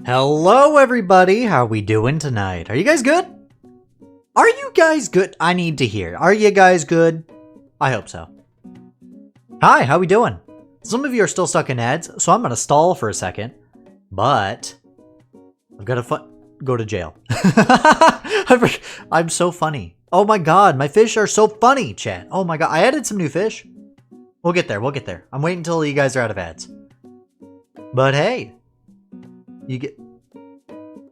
Hello everybody, how we doing tonight? Are you guys good? Are you guys good? I need to hear. Are you guys good? I hope so. Hi, how we doing? Some of you are still stuck in ads, so I'm gonna stall for a second. But I've gotta go to jail. I'm so funny. Oh my god, my fish are so funny, chat. Oh my god, I added some new fish. We'll get there, we'll get there. I'm waiting until you guys are out of ads. But hey, you get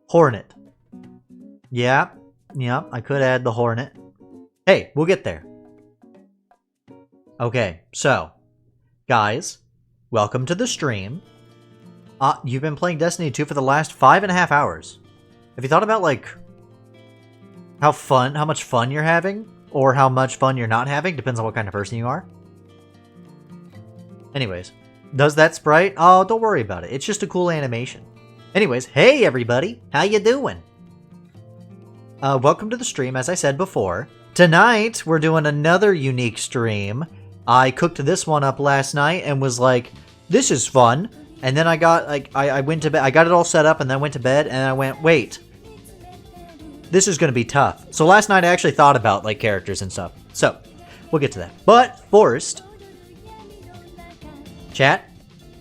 Hornet. Yeah, I could add the Hornet. Hey, we'll get there. Okay, so, guys, welcome to the stream. You've been playing Destiny 2 for the last 5.5 hours. Have you thought about, like, how much fun you're having? Or how much fun you're not having? Depends on what kind of person you are. Anyways, does that sprite? Oh, don't worry about it. It's just a cool animation. Anyways, hey everybody, how you doing? Welcome to the stream, as I said before. Tonight, we're doing another unique stream. I cooked this one up last night and was like, this is fun. And then I got, like, I went to bed, I got it all set up and then went to bed and I went, wait. This is gonna be tough. So last night I actually thought about, like, characters and stuff. So, we'll get to that. But first, chat,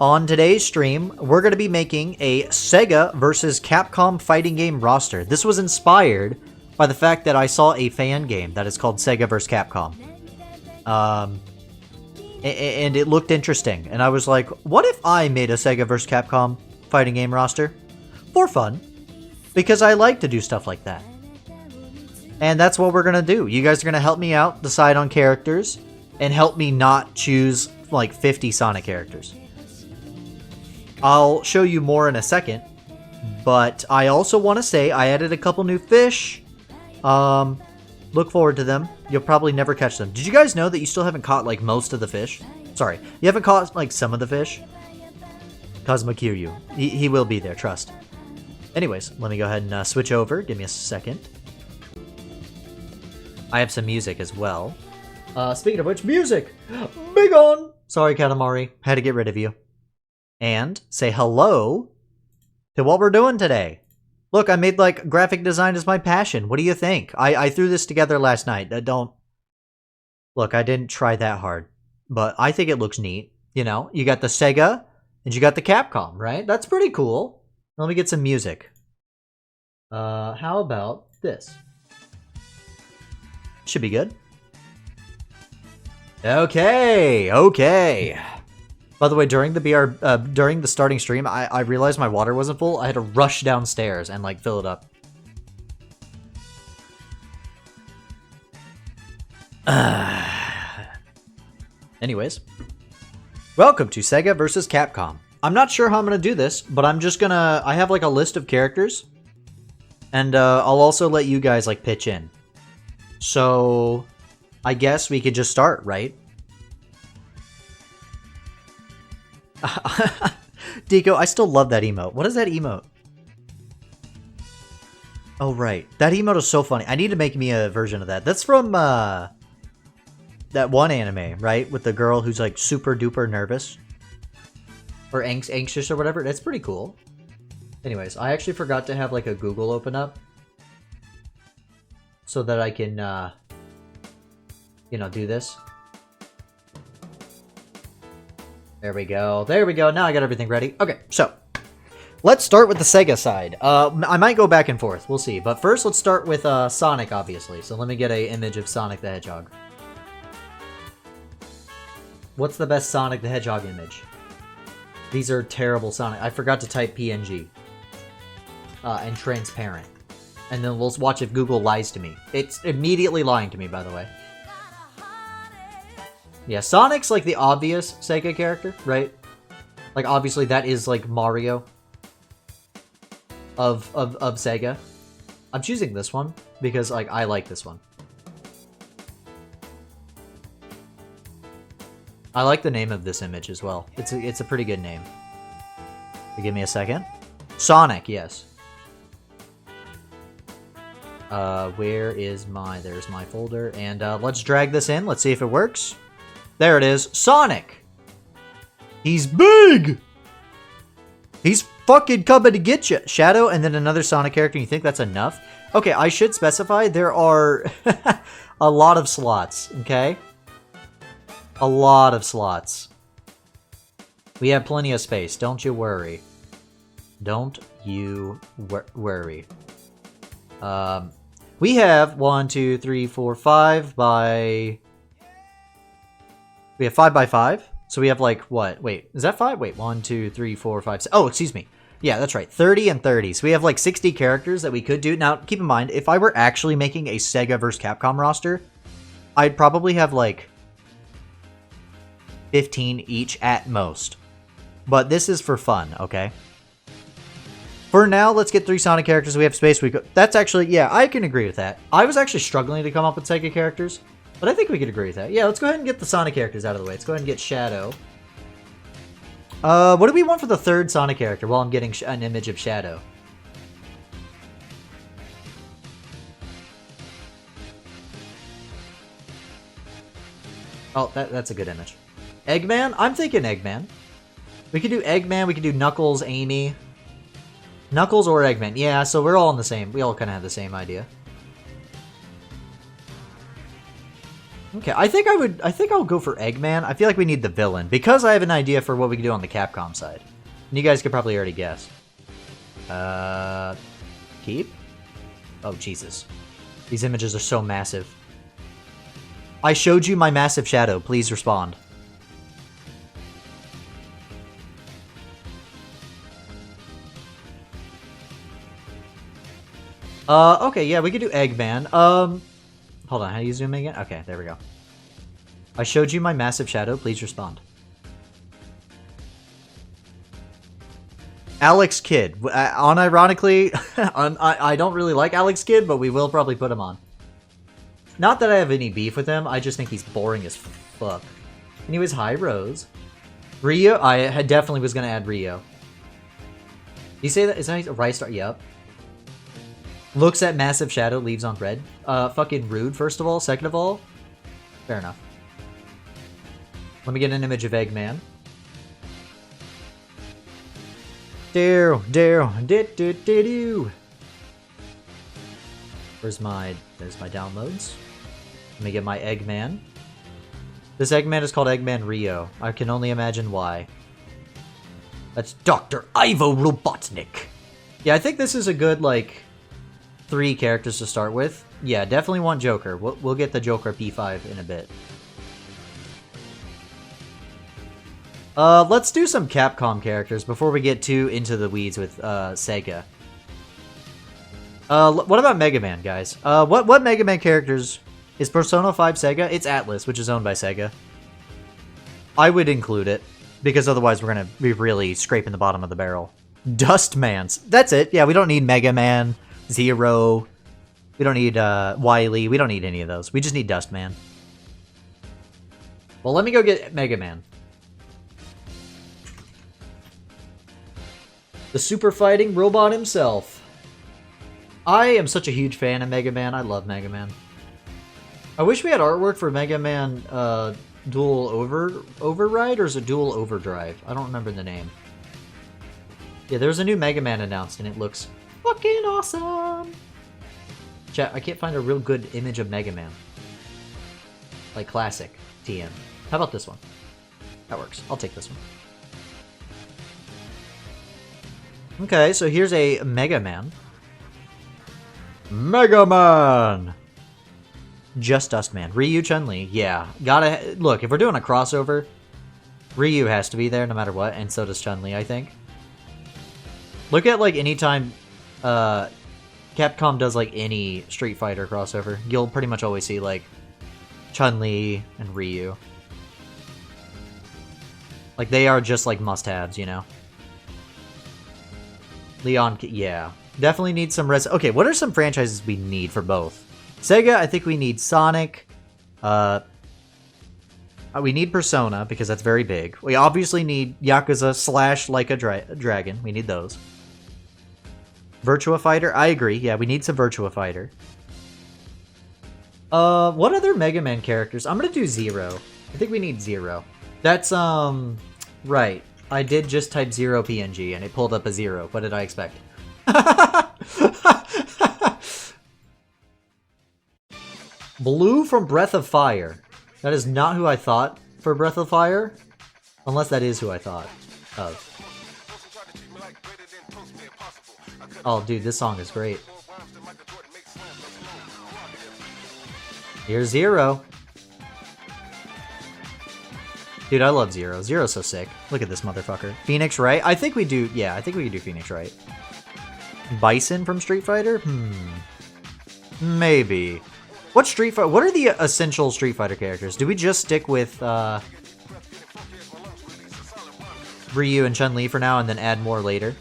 on today's stream, we're going to be making a SEGA vs CAPCOM fighting game roster. This was inspired by the fact that I saw a fan game that is called SEGA vs Capcom. And it looked interesting. And I was like, what if I made a SEGA vs Capcom fighting game roster? For fun. Because I like to do stuff like that. And that's what we're going to do. You guys are going to help me out, decide on characters, and help me not choose like 50 Sonic characters. I'll show you more in a second, but I also want to say I added a couple new fish. Look forward to them. You'll probably never catch them. Did you guys know that you still haven't caught like most of the fish? Sorry, you haven't caught like some of the fish? Cosmo Kiryu. He will be there, trust. Anyways, let me go ahead and switch over. Give me a second. I have some music as well. Speaking of which, music! Big on! Sorry, Katamari. Had to get rid of you. And say hello to what we're doing today. Look, I made, like, graphic design as my passion. What do you think? I threw this together last night. Look, I didn't try that hard. But I think it looks neat. You know, you got the SEGA and you got the Capcom, right? That's pretty cool. Let me get some music. How about this? Should be good. Okay. By the way, during the during the starting stream, I realized my water wasn't full. I had to rush downstairs and like fill it up. Anyways, welcome to SEGA vs Capcom. I'm not sure how I'm gonna do this, but I'm just gonna. I have like a list of characters, and I'll also let you guys like pitch in. So, I guess we could just start, right? Deco, I still love that emote. What is that emote? Oh, right. That emote is so funny. I need to make me a version of that. That's from, that one anime, right? With the girl who's, like, super duper nervous. Or anxious or whatever. That's pretty cool. Anyways, I actually forgot to have, like, a Google open up. So that I can, you know, do this. There we go. There we go. Now I got everything ready. Okay, so let's start with the SEGA side. I might go back and forth. We'll see. But first, let's start with Sonic, obviously. So let me get an image of Sonic the Hedgehog. What's the best Sonic the Hedgehog image? These are terrible Sonic. I forgot to type PNG. And transparent. And then we'll watch if Google lies to me. It's immediately lying to me, by the way. Yeah, Sonic's like the obvious SEGA character, right? Like, obviously that is like Mario of SEGA. I'm choosing this one because like I like this one. I like the name of this image as well. It's a pretty good name. Give me a second. Sonic, yes. Where is there's my folder, and let's drag this in. Let's see if it works. There it is. Sonic! He's big! He's fucking coming to get you. Shadow and then another Sonic character. You think that's enough? Okay, I should specify there are a lot of slots, okay? A lot of slots. We have plenty of space. Don't you worry. Don't you worry. We have 1, 2, 3, 4, 5 by... We have 5 by 5. So we have like, what? Wait, is that 5? Wait, 1, 2, 3, 4, 5, 6. Oh, excuse me. Yeah, that's right. 30 and 30. So we have like 60 characters that we could do. Now, keep in mind, if I were actually making a SEGA vs Capcom roster, I'd probably have like 15 each at most. But this is for fun, okay? For now, let's get 3 Sonic characters. We have space. That's actually, yeah, I can agree with that. I was actually struggling to come up with SEGA characters, but I think we could agree with that. Yeah, let's go ahead and get the Sonic characters out of the way. Let's go ahead and get Shadow. What do we want for the 3rd Sonic character while I'm getting an image of Shadow? Oh, that's a good image. Eggman? I'm thinking Eggman. We could do Eggman, we could do Knuckles, Amy. Knuckles or Eggman. Yeah, so we're all in the same. We all kind of have the same idea. Okay, I think I'll go for Eggman. I feel like we need the villain because I have an idea for what we can do on the Capcom side. And you guys could probably already guess. Keep? Oh, Jesus. These images are so massive. I showed you my massive shadow. Please respond. Okay, yeah, we could do Eggman. Hold on, how do you zoom in again? Okay, there we go. I showed you my massive shadow. Please respond. Alex Kidd. Unironically, I don't really like Alex Kidd, but we will probably put him on. Not that I have any beef with him, I just think he's boring as fuck. Anyways, hi, Rose. Rio? I definitely was going to add Rio. You say that? Is that a Rice Star? Yep. Looks at massive shadow, leaves on red. Fucking rude, first of all. Second of all, fair enough. Let me get an image of Eggman. There's my downloads. Let me get my Eggman. This Eggman is called Eggman Rio. I can only imagine why. That's Dr. Ivo Robotnik. Yeah, I think this is a good, like, 3 characters to start with. Yeah, definitely want Joker. We'll get the Joker P5 in a bit. Let's do some Capcom characters before we get too into the weeds with Sega. What about Mega Man, guys? What Mega Man characters is Persona 5 Sega? It's Atlas, which is owned by Sega. I would include it because otherwise we're gonna be really scraping the bottom of the barrel. Dustmans. That's it. Yeah, we don't need Mega Man, Zero. We don't need Wily. We don't need any of those. We just need Dustman. Well, let me go get Mega Man. The super fighting robot himself. I am such a huge fan of Mega Man. I love Mega Man. I wish we had artwork for Mega Man Dual Override, or is it Dual Overdrive? I don't remember the name. Yeah, there's a new Mega Man announced, and it looks fucking awesome. Chat, I can't find a real good image of Mega Man. Like classic TM. How about this one? That works. I'll take this one. Okay, so here's a Mega Man. Mega Man! Just Dustman. Ryu, Chun-Li. Yeah. Gotta... Look, if we're doing a crossover, Ryu has to be there no matter what, and so does Chun-Li, I think. Look at, like, anytime Capcom does, like, any Street Fighter crossover, you'll pretty much always see, like, Chun-Li and Ryu. Like, they are just, like, must-haves, you know? Leon, yeah. Definitely need some Okay, what are some franchises we need for both? Sega, I think we need Sonic. We need Persona, because that's very big. We obviously need Yakuza / Like a Dragon. We need those. Virtua Fighter, I agree. Yeah, we need some Virtua Fighter. What other Mega Man characters? I'm gonna do Zero. I think we need Zero. That's, right. I did just type 0 PNG and it pulled up a 0. What did I expect? Blue from Breath of Fire. That is not who I thought for Breath of Fire. Unless that is who I thought of. Oh, dude, this song is great. Here's Zero. Dude, I love Zero. Zero's so sick. Look at this motherfucker. Phoenix Wright? I think we do, yeah, I think we can do Phoenix Wright. Bison from Street Fighter? Maybe. What Street Fighter? What are the essential Street Fighter characters? Do we just stick with Ryu and Chun-Li for now and then add more later?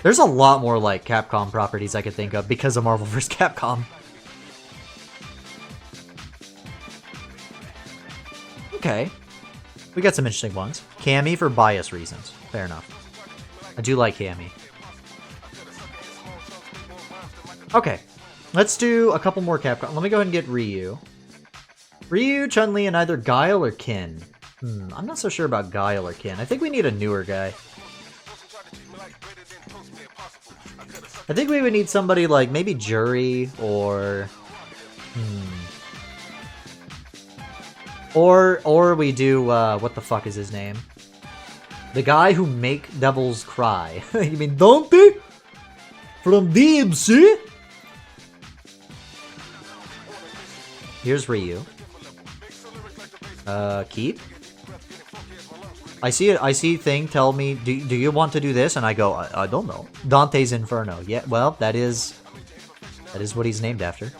There's a lot more like Capcom properties I could think of because of Marvel vs. Capcom. Okay. We got some interesting ones. Cammy for bias reasons. Fair enough. I do like Cammy. Okay. Let's do a couple more Capcom. Let me go ahead and get Ryu. Ryu, Chun-Li, and either Guile or Kin. I'm not so sure about Guile or Kin. I think we need a newer guy. I think we would need somebody like maybe Jury or... Or we do, what the fuck is his name? The guy who make devils cry. You mean Dante? From DMC? Here's Ryu. Keep. I see thing tell me, do you want to do this? And I go, I don't know. Dante's Inferno. Yeah, well, that is what he's named after.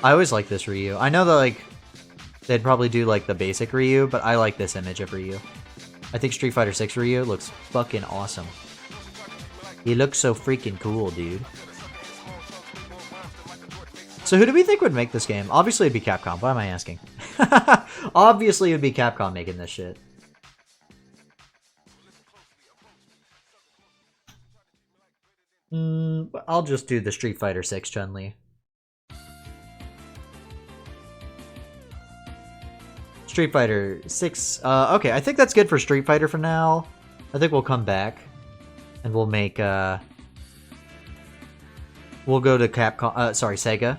I always like this Ryu. I know that, like, they'd probably do, like, the basic Ryu, but I like this image of Ryu. I think Street Fighter 6 Ryu looks fucking awesome. He looks so freaking cool, dude. So who do we think would make this game? Obviously it'd be Capcom. Why am I asking? Obviously it'd be Capcom making this shit. I'll just do the Street Fighter 6 Chun-Li. Street Fighter 6. Okay, I think that's good for Street Fighter for now. I think we'll come back. And we'll make, we'll go to Capcom, sorry, Sega.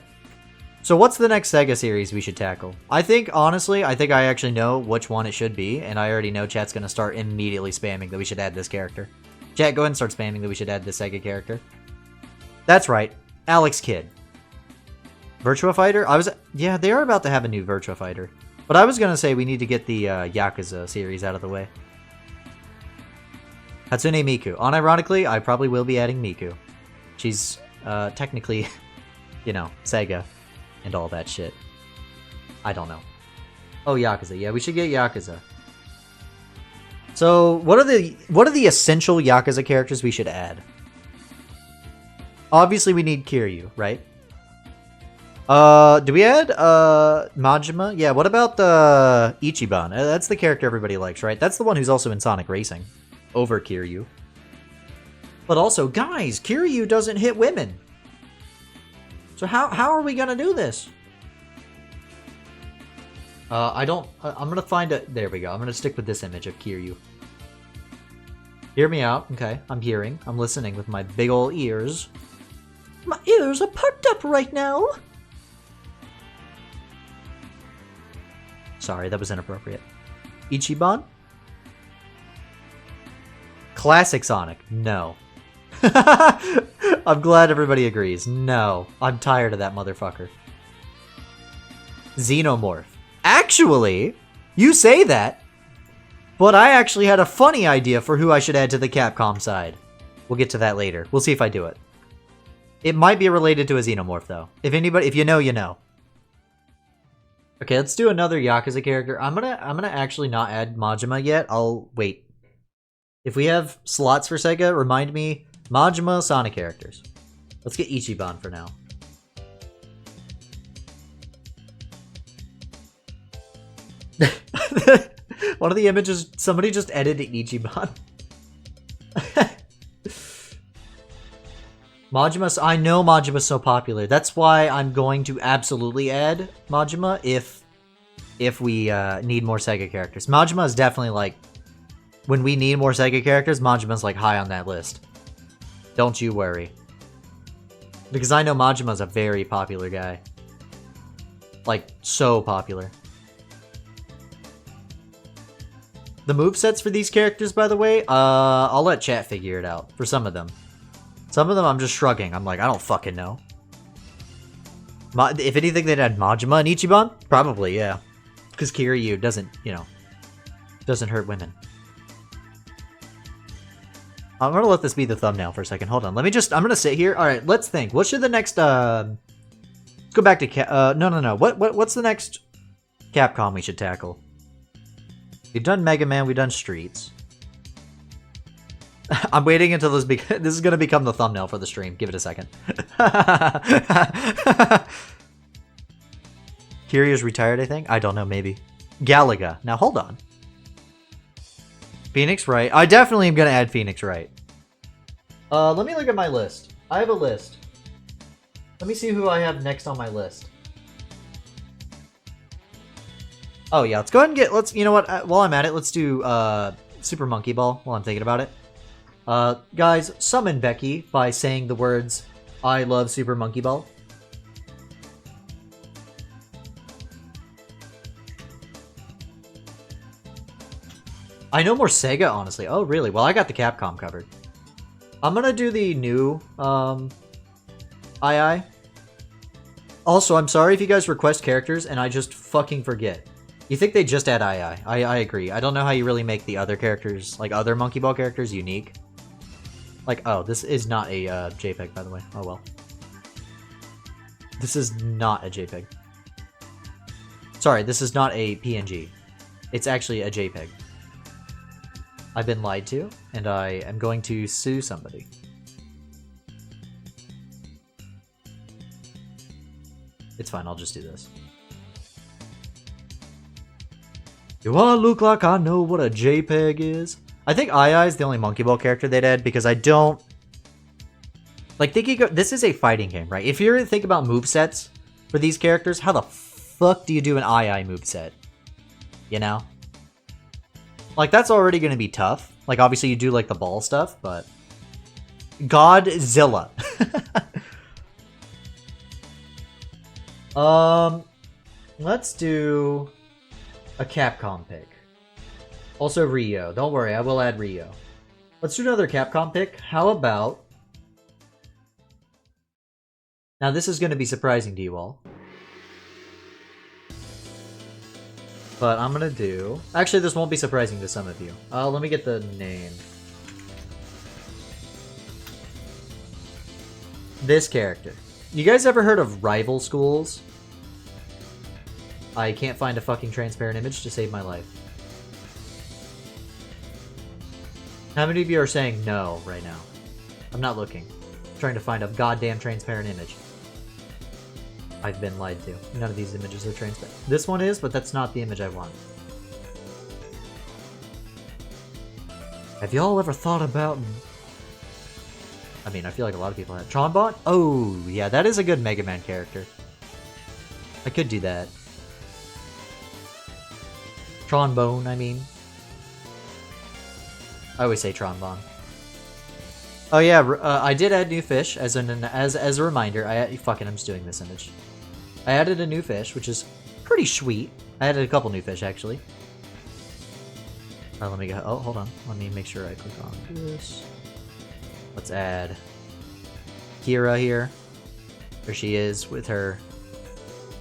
So what's the next Sega series we should tackle? I think, honestly, I actually know which one it should be, and I already know chat's gonna start immediately spamming that we should add this character. Chat, go ahead and start spamming that we should add this Sega character. That's right, Alex Kidd. Virtua Fighter? Yeah, they are about to have a new Virtua Fighter. But I was gonna say we need to get the Yakuza series out of the way. Hatsune Miku. Unironically, I probably will be adding Miku. She's, technically, you know, Sega. And all that shit. I don't know. Oh, Yakuza. Yeah, we should get Yakuza. So, what are the essential Yakuza characters we should add? Obviously, we need Kiryu, right? Do we add Majima? Yeah, what about Ichiban? That's the character everybody likes, right? That's the one who's also in Sonic Racing. Over Kiryu. But also, guys, Kiryu doesn't hit women. So how are we gonna do this? I'm gonna find a... There we go. I'm gonna stick with this image of Kiryu. Hear me out. Okay, I'm hearing. I'm listening with my big ol' ears. My ears are perked up right now. Sorry, that was inappropriate. Ichiban? Classic Sonic. No. I'm glad everybody agrees. No. I'm tired of that motherfucker. Xenomorph. Actually, you say that, but I actually had a funny idea for who I should add to the Capcom side. We'll get to that later. We'll see if I do it. It might be related to a Xenomorph, though. If you know, you know. Okay, let's do another Yakuza character. I'm gonna actually not add Majima yet. I'll wait. If we have slots for Sega, remind me. Majima, Sonic characters. Let's get Ichiban for now. One of the images, somebody just edited Ichiban. Majima, I know Majima's so popular. That's why I'm going to absolutely add Majima if if we need more Sega characters. Majima is definitely like, when we need more Sega characters, Majima's like high on that list. Don't you worry. Because I know Majima's a very popular guy. Like, so popular. The movesets for these characters, by the way, I'll let chat figure it out. For some of them. Some of them I'm just shrugging. I'm like, I don't fucking know. If anything, they'd add Majima and Ichiban? Probably, yeah. Because Kiryu doesn't, you know, doesn't hurt women. I'm gonna let this be the thumbnail for a second. Hold on. Let me just, I'm gonna sit here. Alright, let's think. What should the next, let's go back to, no. What's the next Capcom we should tackle? We've done Mega Man, we've done Streets. I'm waiting until this this is gonna become the thumbnail for the stream. Give it a second. Kiryu's retired, I think? I don't know, maybe. Galaga. Now, hold on. Phoenix Wright. I definitely am gonna add Phoenix Wright. Let me look at my list. I have a list. Let me see who I have next on my list. Oh yeah, let's go ahead and get, you know what, while I'm at it, let's do, Super Monkey Ball while I'm thinking about it. Guys, summon Becky by saying the words, I love Super Monkey Ball. I know more Sega, honestly. Oh, really? Well, I got the Capcom covered. I'm gonna do the new, II. Also, I'm sorry if you guys request characters and I just fucking forget. You think they just add II. I agree. I don't know how you really make the other characters, like other Monkey Ball characters, unique. Like, oh, this is not a JPEG, by the way. Oh, well. This is not a JPEG. Sorry, this is not a PNG. It's actually a JPEG. I've been lied to, and I am going to sue somebody. It's fine, I'll just do this. Do I look like I know what a JPEG is? I think II is the only Monkey Ball character they'd add because I don't... Like, this is a fighting game, right? If you think about movesets for these characters, how the fuck do you do an II moveset? You know? Like, that's already going to be tough. Like, obviously you do, like, the ball stuff, but... Godzilla. Let's do a Capcom pick. Also Ryo. Don't worry, I will add Ryo. Let's do another Capcom pick. How about... Now, this is going to be surprising to you all. But I'm going to do... Actually, this won't be surprising to some of you. Let me get the name. This character. You guys ever heard of rival schools? I can't find a fucking transparent image to save my life. How many of you are saying no right now? I'm not looking. I'm trying to find a goddamn transparent image. I've been lied to. None of these images are transparent. This one is, but that's not the image I want. Have y'all ever thought about... I mean, I feel like a lot of people have. Tronbot? Oh, yeah, that is a good Mega Man character. I could do that. Trombone, I mean. I always say trombone. Oh yeah, I did add new fish as a reminder. I'm just doing this image. I added a new fish, which is pretty sweet. I added a couple new fish actually. Let me go. Oh, hold on. Let me make sure I click on this. Let's add Kira here. There she is with her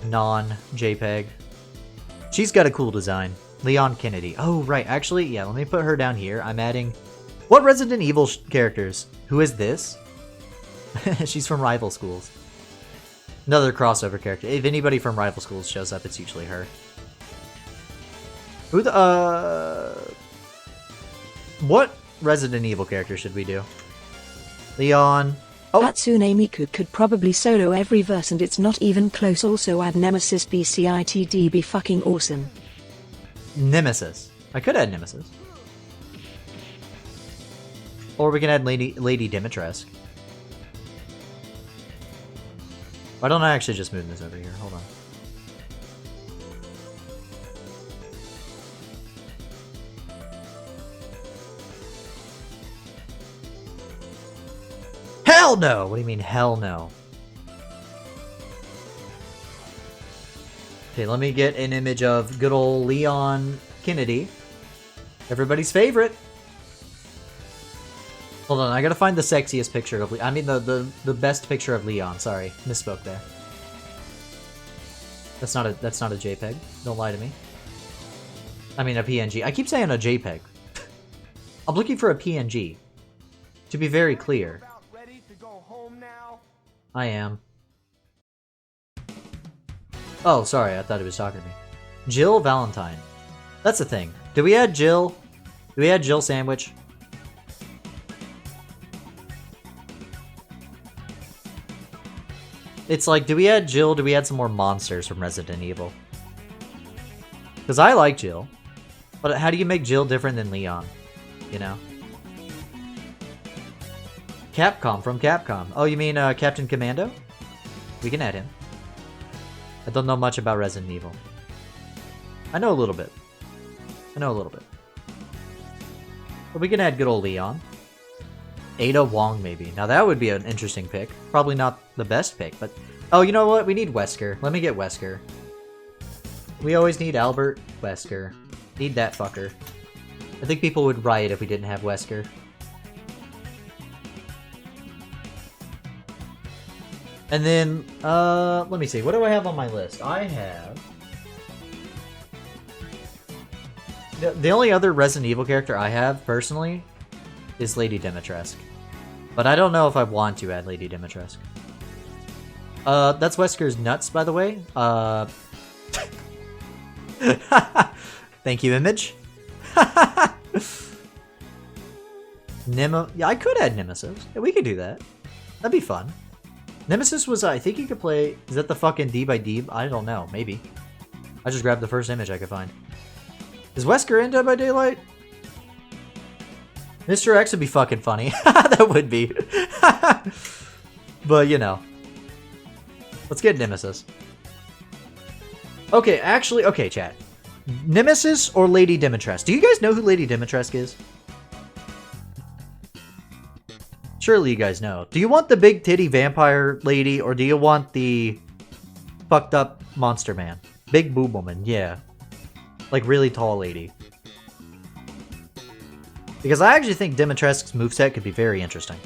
non-JPEG. She's got a cool design. Leon Kennedy. Oh, right. Actually, yeah, let me put her down here. I'm adding... What Resident Evil characters? Who is this? She's from Rival Schools. Another crossover character. If anybody from Rival Schools shows up, it's usually her. Who the... What Resident Evil character should we do? Leon... Oh. Hatsune Miku could probably solo every verse and it's not even close. Also add Nemesis BCITD, be fucking awesome. Nemesis. I could add Nemesis. Or we can add Lady Dimitrescu. Why don't I actually just move this over here? Hold on. Hell no! What do you mean, hell no? Okay, let me get an image of good old Leon Kennedy. Everybody's favorite. Hold on, I gotta find the sexiest picture of Leon. I mean, the best picture of Leon. Sorry, misspoke there. That's not a JPEG. Don't lie to me. I mean, a PNG. I keep saying a JPEG. I'm looking for a PNG. To be very clear. I am. Oh, sorry, I thought he was talking to me. Jill Valentine. That's the thing. Do we add Jill? Do we add Jill Sandwich? It's like, do we add Jill? Do we add some more monsters from Resident Evil? Because I like Jill. But how do you make Jill different than Leon? You know? Capcom from Capcom. Oh, you mean Captain Commando? We can add him. I don't know much about Resident Evil. I know a little bit. But we can add good old Leon. Ada Wong, maybe. Now that would be an interesting pick. Probably not the best pick, but... Oh, you know what? We need Wesker. Let me get Wesker. We always need Albert Wesker. Need that fucker. I think people would riot if we didn't have Wesker. And then, let me see. What do I have on my list? I have... The only other Resident Evil character I have, personally, is Lady Dimitrescu. But I don't know if I want to add Lady Dimitrescu. That's Wesker's nuts, by the way. Thank you, Image. Yeah, I could add Nemesis. Yeah, we could do that. That'd be fun. Nemesis was, I think you could play... Is that the fucking D by D? I don't know. Maybe. I just grabbed the first image I could find. Is Wesker in Dead by Daylight? Mr. X would be fucking funny. That would be. But, you know. Let's get Nemesis. Okay, actually... Okay, chat. Nemesis or Lady Dimitrescu? Do you guys know who Lady Dimitrescu is? Surely you guys know. Do you want the big titty vampire lady, or do you want the fucked up monster man? Big boob woman, yeah. Like, really tall lady. Because I actually think Dimitrescu's moveset could be very interesting.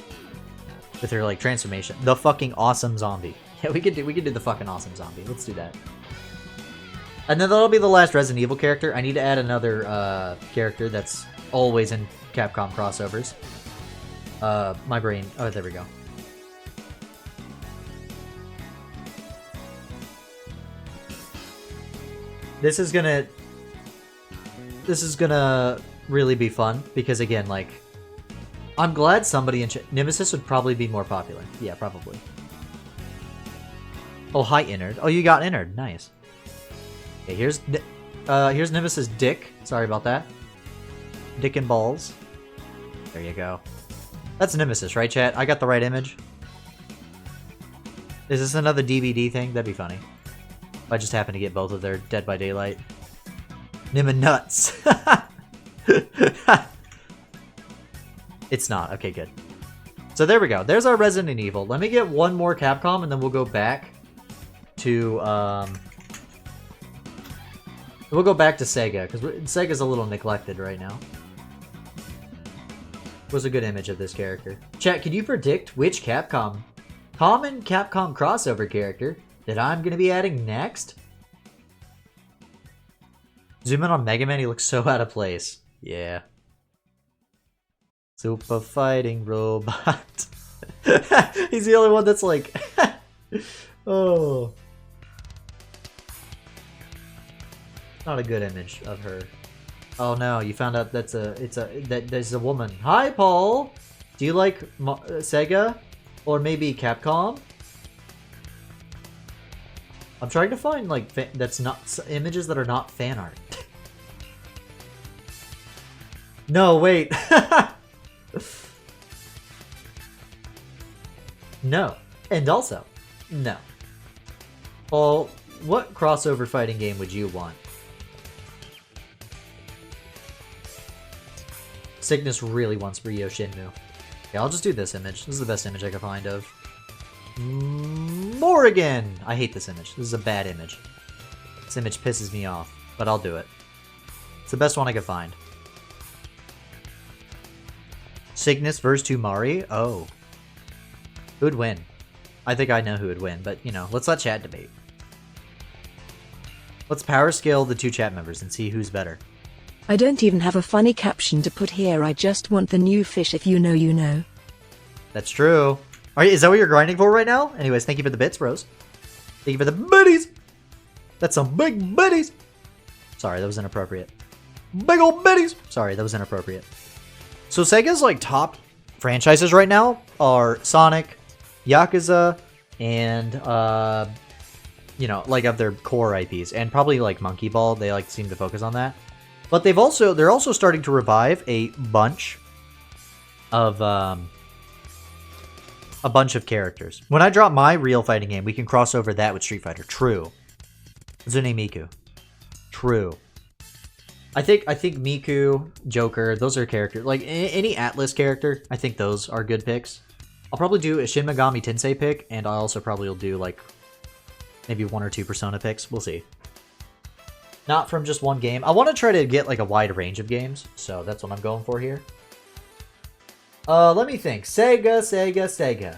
With her, like, transformation. The fucking awesome zombie. Yeah, we could do the fucking awesome zombie. Let's do that. And then that'll be the last Resident Evil character. I need to add another character that's always in Capcom crossovers. My brain. Oh, there we go. This is gonna really be fun because, again, like, I'm glad somebody in Nemesis would probably be more popular. Yeah, probably. Oh, hi, Innard. Oh, you got Innard. Nice. Okay, here's Nemesis Dick. Sorry about that. Dick and balls. There you go. That's Nemesis, right, chat? I got the right image. Is this another DVD thing? That'd be funny. If I just happen to get both of their Dead by Daylight. Nim nuts. It's not. Okay, good. So there we go. There's our Resident Evil. Let me get one more Capcom, and then we'll go back to Sega, because Sega's a little neglected right now. Was a good image of this character. Chat, can you predict which common Capcom crossover character that I'm going to be adding next? Zoom in on Mega Man, he looks so out of place. Yeah. Super fighting robot. He's the only one that's like... Oh. Not a good image of her. Oh no, you found out there's a woman. Hi, Paul! Do you like Sega? Or maybe Capcom? I'm trying to find, like, images that are not fan art. No, wait. No. And also, no. Paul, what crossover fighting game would you want? Cygnus really wants Ryo Shenmue. Yeah, I'll just do this image. This is the best image I could find of Morrigan. I hate this image. This is a bad image. This image pisses me off, but I'll do it. It's the best one I could find. Cygnus versus 2 Mari? Oh. Who'd win? I think I know who would win, but, you know, let's let chat debate. Let's power scale the 2 chat members and see who's better. I don't even have a funny caption to put here. I just want the new fish. If you know, you know. That's true. Is that what you're grinding for right now? Anyways, thank you for the bits, bros. Thank you for the biddies. That's some big biddies. Sorry, that was inappropriate. Big old biddies. Sorry, that was inappropriate. So Sega's like top franchises right now are Sonic, Yakuza, and you know, like of their core IPs, and probably like Monkey Ball. They like seem to focus on that. But they're also starting to revive a bunch of characters. When I drop my real fighting game, we can cross over that with Street Fighter. True. Zune Miku. True. I think Miku, Joker, those are characters. Like any Atlas character, I think those are good picks. I'll probably do a Shin Megami Tensei pick, and I also probably will do like maybe 1 or 2 Persona picks. We'll see. Not from just one game. I want to try to get like a wide range of games, so that's what I'm going for here. Let me think. Sega.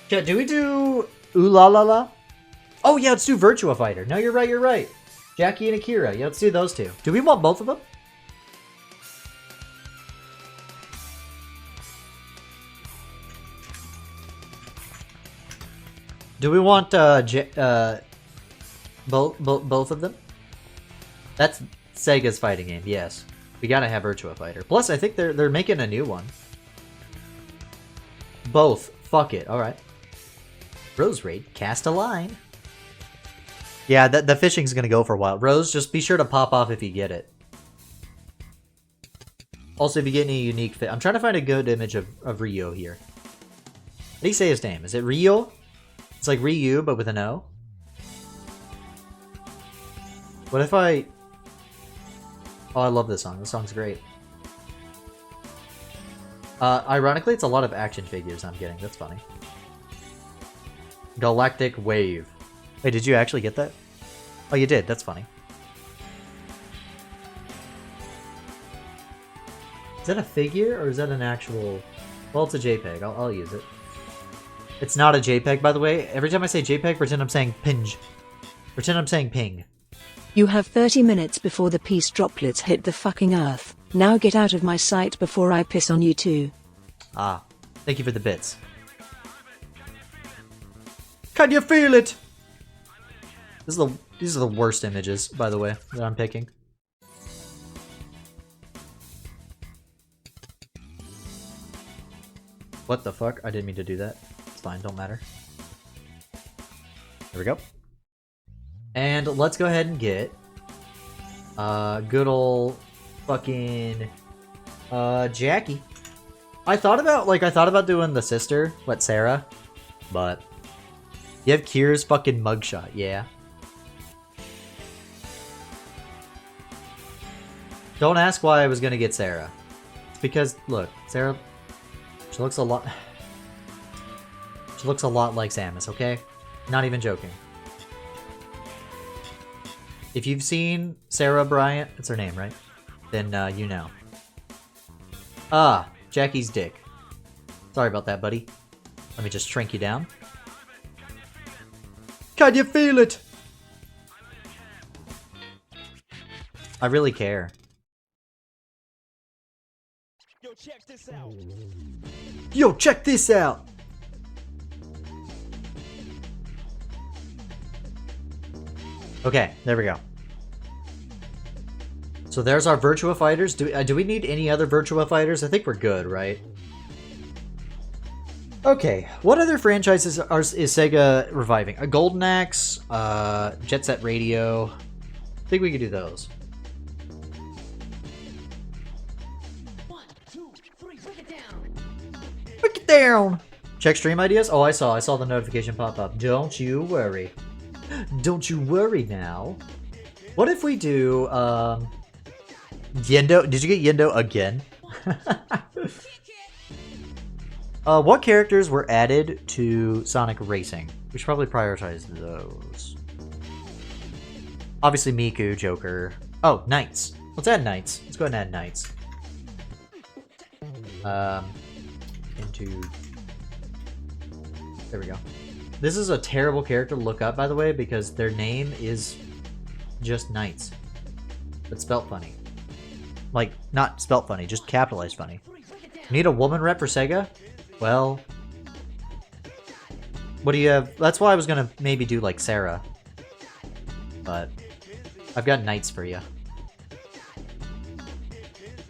Yeah, do we do Ooh La La La? Oh yeah, let's do Virtua Fighter. No, you're right. Jackie and Akira. Yeah, let's do those 2. Do we want both of them? Do we want both of them? That's Sega's fighting game. Yes, we gotta have Virtua Fighter. Plus, I think they're making a new one. Both. Fuck it. All right. Rose Raid, cast a line. Yeah, the fishing's gonna go for a while. Rose, just be sure to pop off if you get it. Also, if you get any unique fit, I'm trying to find a good image of Ryo here. How do you say his name? Is it Ryo? It's like Ryu, but with an O. What if I... Oh, I love this song. This song's great. Ironically, it's a lot of action figures I'm getting. That's funny. Galactic Wave. Wait, did you actually get that? Oh, you did. That's funny. Is that a figure, or is that an actual... Well, it's a JPEG. I'll use it. It's not a JPEG, by the way. Every time I say JPEG, pretend I'm saying pinge. Pretend I'm saying ping. You have 30 minutes before the peace droplets hit the fucking earth. Now get out of my sight before I piss on you too. Ah, thank you for the bits. Can you feel it? These are the worst images, by the way, that I'm picking. What the fuck? I didn't mean to do that. It's fine, don't matter. There we go. And let's go ahead and get good old fucking Jackie. I thought about doing the sister, Sarah, but you have Kira's fucking mugshot, yeah. Don't ask why I was gonna get Sarah. It's because look, Sarah, she looks a lot like Samus, okay? Not even joking. If you've seen Sarah Bryant, it's her name, right? Then you know. Ah, Jackie's dick. Sorry about that, buddy. Let me just shrink you down. Can you feel it? I really care. Yo, check this out. Yo, check this out. Okay, there we go. So there's our Virtua Fighters. Do we need any other Virtua Fighters? I think we're good, right? Okay, what other franchises is Sega reviving? A Golden Axe, Jet Set Radio. I think we could do those. 1, 2, 3, break it down. Break it down. Check stream ideas. Oh, I saw the notification pop up. Don't you worry. Don't you worry now. What if we do Yendo? Did you get Yendo again? What characters were added to Sonic Racing? We should probably prioritize those. Obviously Miku, Joker. Oh, Knights. Let's add Knights. Let's go ahead and add Knights. Into... There we go. This is a terrible character to look up, by the way, because their name is just Knights. But spelt funny. Like, not spelt funny, just capitalized funny. Need a woman rep for Sega? Well... What do you have? That's why I was gonna maybe do, like, Sarah. But... I've got Knights for you.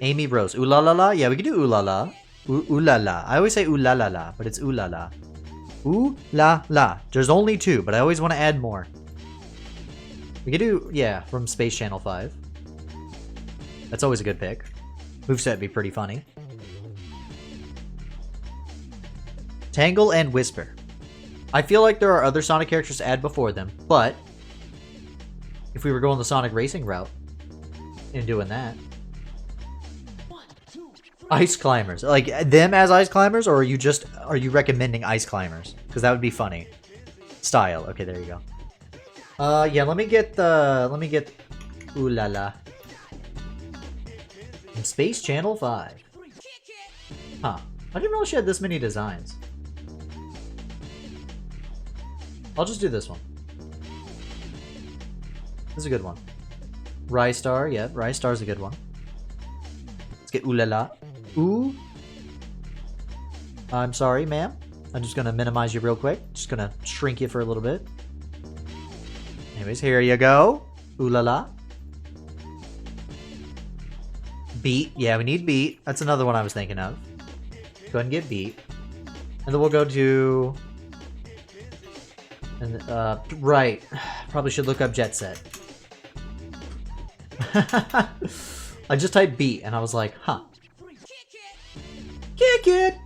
Amy Rose. Ooh la la la? Yeah, we can do ooh la la. Ooh la la. I always say ooh la la la, but it's ooh la la. Ooh la la. There's only 2, but I always want to add more. We could do, yeah, from Space Channel 5. That's always a good pick. Moveset would be pretty funny. Tangle and Whisper. I feel like there are other Sonic characters to add before them, but if we were going the Sonic Racing route and doing that. Ice Climbers. Like, them as Ice Climbers, or are you recommending Ice Climbers? Because that would be funny. Style. Okay, there you go. Yeah, let me get ooh la la. From Space Channel 5. Huh. I didn't know she had this many designs. I'll just do this one. This is a good one. Rystar, yeah, Rystar's a good one. Let's get ooh la la. Ooh. I'm sorry, ma'am. I'm just gonna minimize you real quick. Just gonna shrink you for a little bit. Anyways, here you go. Ooh la la. Beat. Yeah, we need Beat. That's another one I was thinking of. Go ahead and get Beat. And then we'll go to... And, right. Probably should look up Jet Set. I just typed Beat, and I was like, huh. Kick it!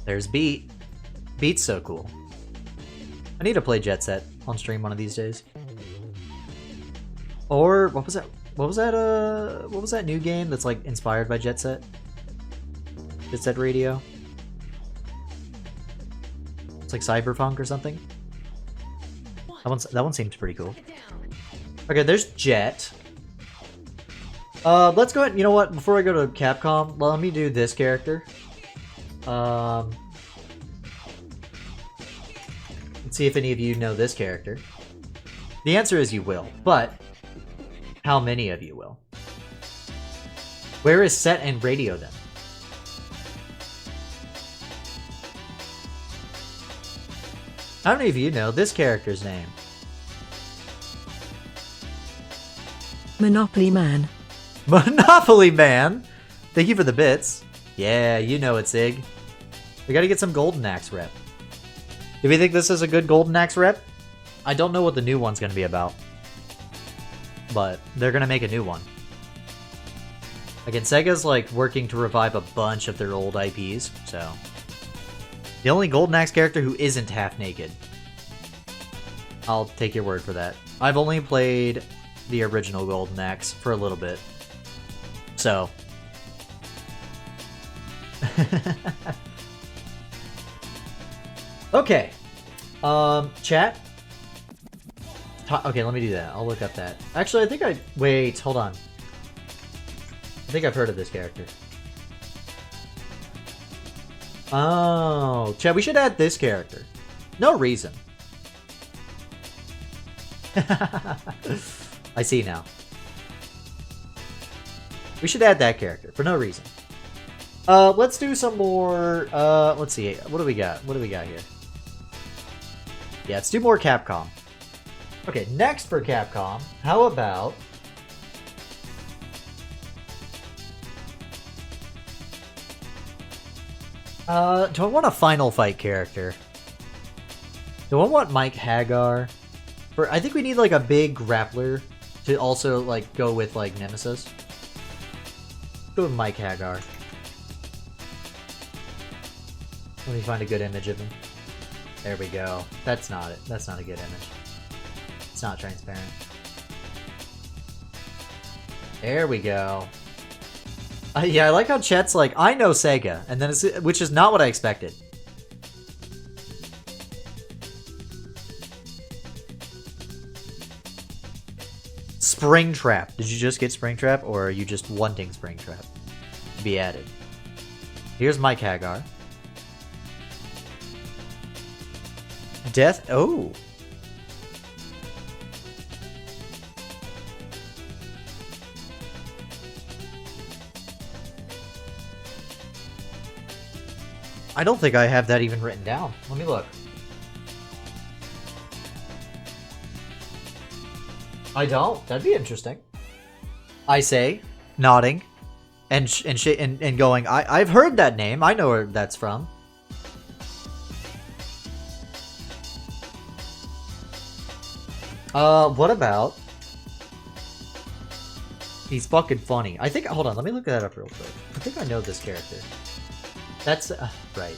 There's Beat. Beat's so cool. I need to play Jet Set on stream one of these days. Or, what was that? What was that new game that's like inspired by Jet Set? Jet Set Radio? It's like Cyberpunk or something? That one seems pretty cool. Okay, there's Jet. Let's go ahead. You know what? Before I go to Capcom, let me do this character. Let's see if any of you know this character. The answer is you will, but how many of you will? Where is Set and Radio then? How many of you know this character's name? Monopoly Man. Monopoly Man! Thank you for the bits. Yeah, you know it, Sig. We gotta get some Golden Axe rep. Do we think this is a good Golden Axe rep? I don't know what the new one's gonna be about. But they're gonna make a new one. Again, Sega's like working to revive a bunch of their old IPs, so... The only Golden Axe character who isn't half naked. I'll take your word for that. I've only played the original Golden Axe for a little bit. So... Okay. Chat? Okay, let me do that. I'll look up that. Actually, I think wait, hold on. I think I've heard of this character. Oh, Chad, we should add this character. No reason. I see now. We should add that character for no reason. Let's do some more, let's see. What do we got? What do we got here? Yeah, let's do more Capcom. Okay, next for Capcom, how about... do I want a Final Fight character? Do I want Mike Hagar? I think we need like a big grappler to also like go with like Nemesis. Go with Mike Hagar. Let me find a good image of him. There we go. That's not it. That's not a good image. It's not transparent. There we go. Yeah, I like how chat's like, I know Sega, and then it's, which is not what I expected. Springtrap. Did you just get Springtrap, or are you just wanting Springtrap to be added? Here's Mike Hagar. Death. Oh. I don't think I have that even written down. Let me look. I don't. That'd be interesting. I say, nodding, and going. I've heard that name. I know where that's from. What about? He's fucking funny. I think. Hold on. Let me look that up real quick. I think I know this character. That's right.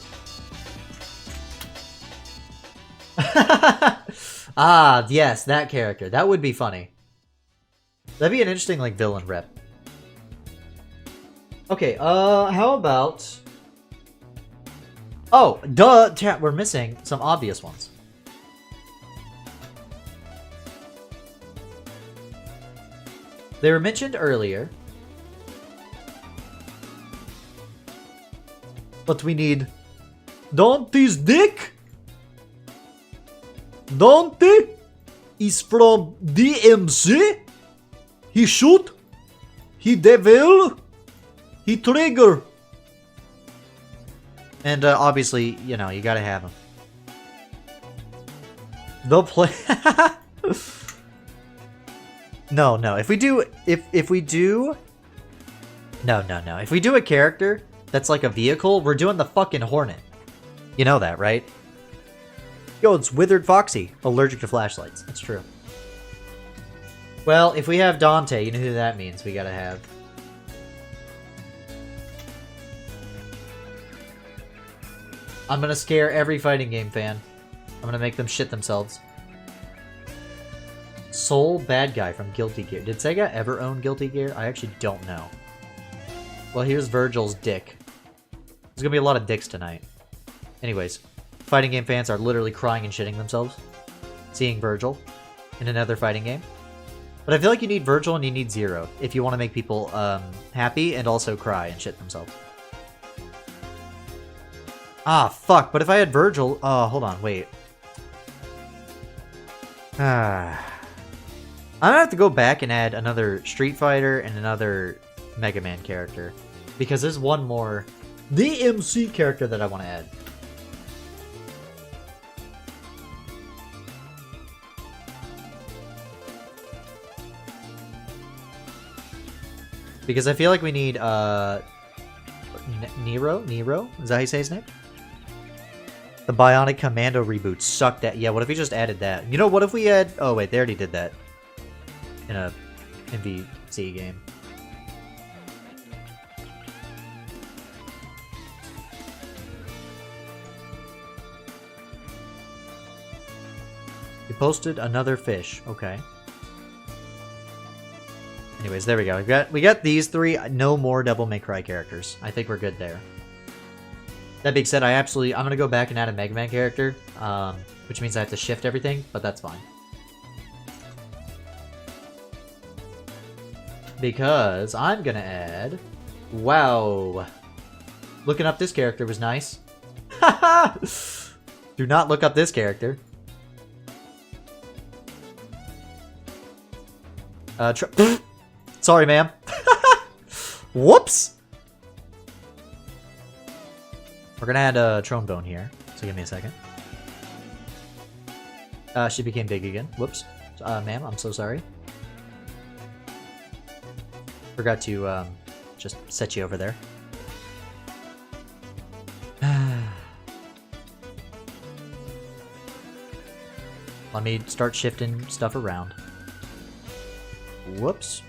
Ah, yes, that character. That would be funny. That'd be an interesting, like, villain rep. Okay, how about... Oh, duh, chat, we're missing some obvious ones. They were mentioned earlier. But we need Dante's dick. Dante is from DMC. He shoot. He devil. He trigger. And obviously, you know, you gotta have him. The play. No. If we do, if we do, no. If we do a character that's like a vehicle, we're doing the fucking Hornet. You know that, right? Yo, it's Withered Foxy, allergic to flashlights. That's true. Well, if we have Dante, you know who that means we gotta have. I'm gonna scare every fighting game fan. I'm gonna make them shit themselves. Soul Bad Guy from Guilty Gear. Did Sega ever own Guilty Gear? I actually don't know. Well, here's Virgil's dick. There's gonna be a lot of dicks tonight. Anyways, fighting game fans are literally crying and shitting themselves seeing Virgil in another fighting game. But I feel like you need Virgil and you need Zero if you want to make people happy and also cry and shit themselves. Ah, fuck. But if I had Virgil... Oh, hold on. Wait. I'm gonna have to go back and add another Street Fighter and another Mega Man character. Because there's one more DMC character that I want to add. Because I feel like we need, Nero? Is that how you say his name? The Bionic Commando reboot sucked at... Yeah, what if we just added that? You know, what if we had... Oh, wait, they already did that. In a MVC game. You posted another fish. Okay. Anyways, there we go. We got these three. No more Devil May Cry characters. I think we're good there. That being said, I'm gonna go back and add a Mega Man character, which means I have to shift everything, but that's fine. Because I'm gonna add... Wow. Looking up this character was nice. Do not look up this character. Sorry, ma'am. Whoops! We're gonna add a trombone here, so give me a second. She became big again. Whoops. Ma'am, I'm so sorry. Forgot to just set you over there. Let me start shifting stuff around. Whoops.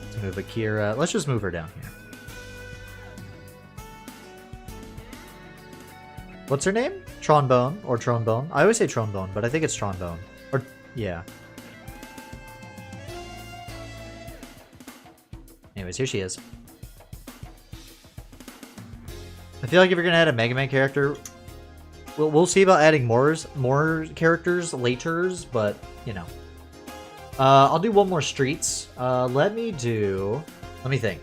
Let's move Akira. Let's just move her down here. What's her name? Trombone or Trombone. I always say Trombone, but I think it's Trombone. Or, yeah. Anyways, here she is. I feel like if you're gonna add a Mega Man character, we'll see about adding more characters later, but you know. I'll do one more Streets. Let me think.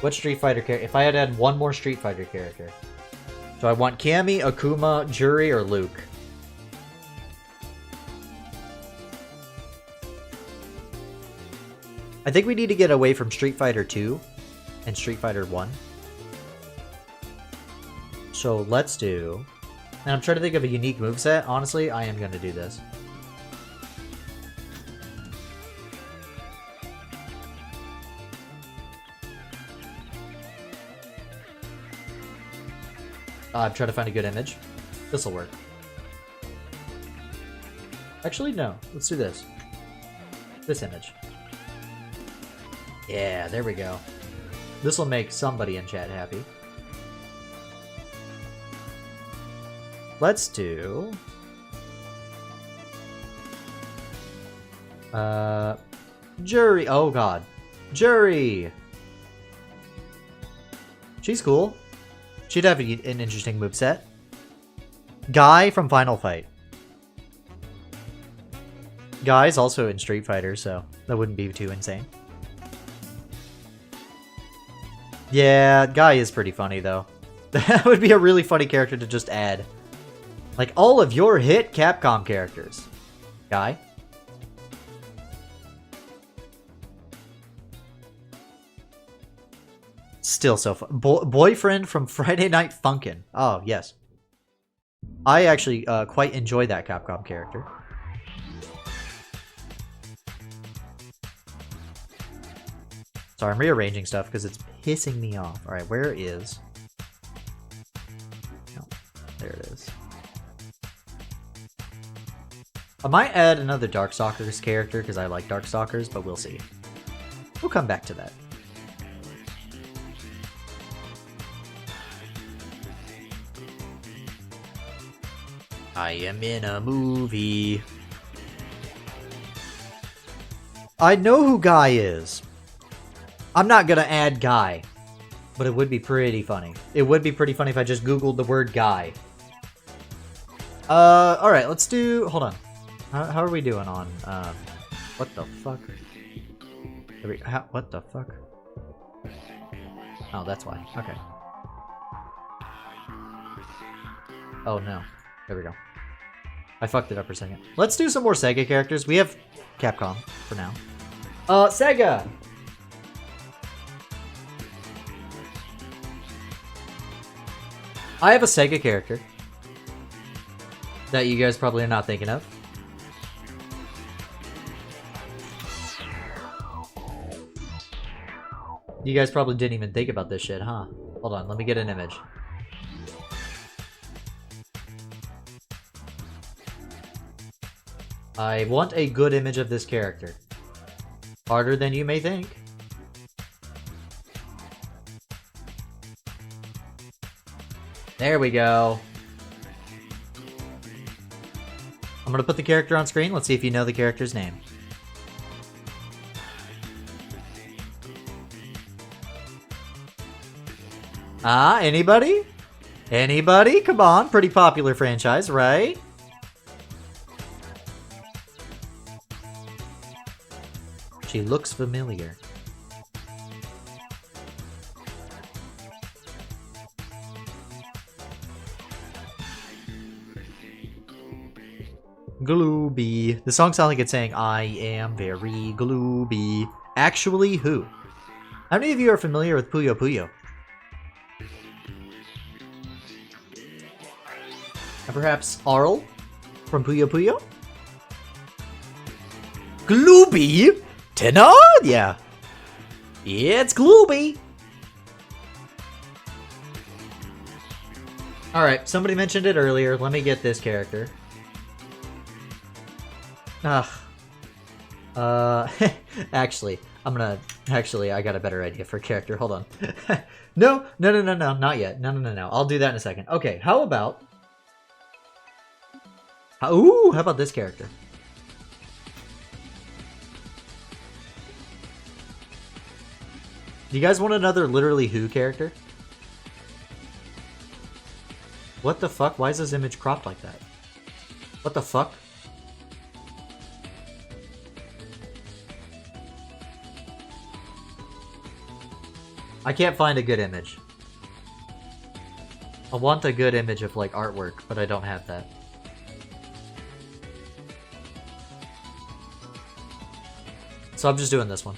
What Street Fighter character? If I had to add one more Street Fighter character. So I want Cammy, Akuma, Juri, or Luke. I think we need to get away from Street Fighter 2 and Street Fighter 1. So let's do... And I'm trying to think of a unique moveset. Honestly, I am going to do this. I'm trying to find a good image. This'll work. Actually, no. Let's do this. This image. Yeah, there we go. This'll make somebody in chat happy. Let's do... Juri. Oh, God. Juri! She's cool. She'd have an interesting moveset. Guy from Final Fight. Guy's also in Street Fighter, so that wouldn't be too insane. Yeah, Guy is pretty funny, though. That would be a really funny character to just add. Like, all of your hit Capcom characters. Guy. Still so fun. Boyfriend from Friday Night Funkin'. Oh, yes. I actually quite enjoy that Capcom character. Sorry, I'm rearranging stuff because it's pissing me off. Alright, where is... Oh, there it is. I might add another Darkstalkers character because I like Darkstalkers, but we'll see. We'll come back to that. I am in a movie. I know who Guy is. I'm not gonna add Guy, but it would be pretty funny. It would be pretty funny if I just Googled the word Guy. Alright, let's do... Hold on. How are we doing on, what the fuck? What the fuck? Oh, that's why. Okay. Oh, no. There we go. I fucked it up for a second. Let's do some more SEGA characters. We have Capcom for now. SEGA! I have a SEGA character that you guys probably are not thinking of. You guys probably didn't even think about this shit, huh? Hold on, let me get an image. I want a good image of this character. Harder than you may think. There we go. I'm gonna put the character on screen. Let's see if you know the character's name. Anybody? Anybody? Come on, pretty popular franchise, right? She looks familiar. Glooby. The song sounds like it's saying, I am very glooby. Actually, who? How many of you are familiar with Puyo Puyo? And perhaps Arl from Puyo Puyo? Glooby? Tenor? Yeah. Yeah, it's Glooby. Alright, somebody mentioned it earlier. Let me get this character. Ugh. Actually, I'm gonna... Actually, I got a better idea for a character. Hold on. No, not yet. No. I'll do that in a second. Okay, how about... Ooh, how about this character? Do you guys want another literally Who character? What the fuck? Why is this image cropped like that? What the fuck? I can't find a good image. I want a good image of like artwork, but I don't have that. So I'm just doing this one.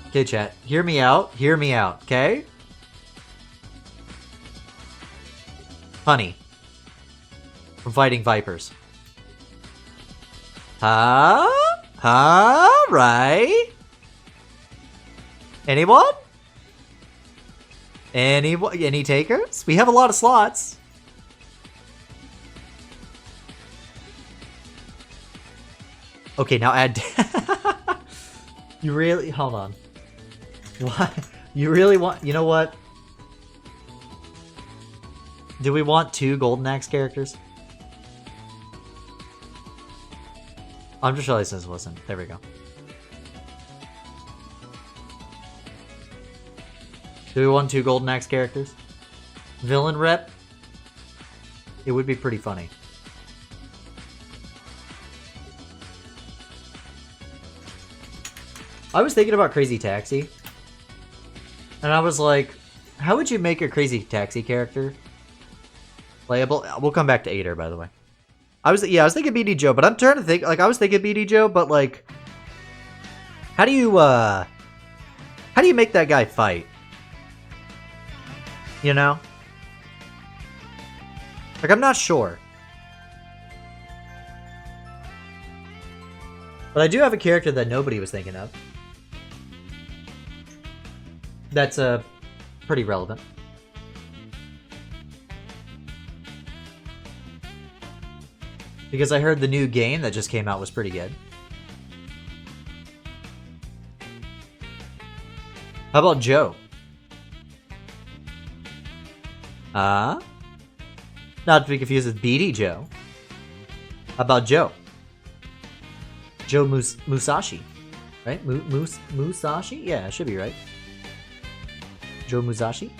Okay, chat. Hear me out. Hear me out, okay? Honey. From Fighting Vipers. Huh? Right? Anyone? Any takers? We have a lot of slots. Okay, now add... You really... Hold on. What? You really want... You know what? Do we want 2 Golden Axe characters? I'm just realizing this wasn't. There we go. Do we want 2 Golden Axe characters? Villain rep? It would be pretty funny. I was thinking about Crazy Taxi. And I was like, how would you make a Crazy Taxi character playable? We'll come back to Ader, by the way. I was thinking BD Joe, but I'm trying to think, like, I was thinking BD Joe, but like, how do you make that guy fight? You know? Like, I'm not sure. But I do have a character that nobody was thinking of. That's pretty relevant. Because I heard the new game that just came out was pretty good. How about Joe? Not to be confused with BD Joe. How about Joe? Joe Musashi. Right? Musashi? Yeah, it should be right. Joe Musashi?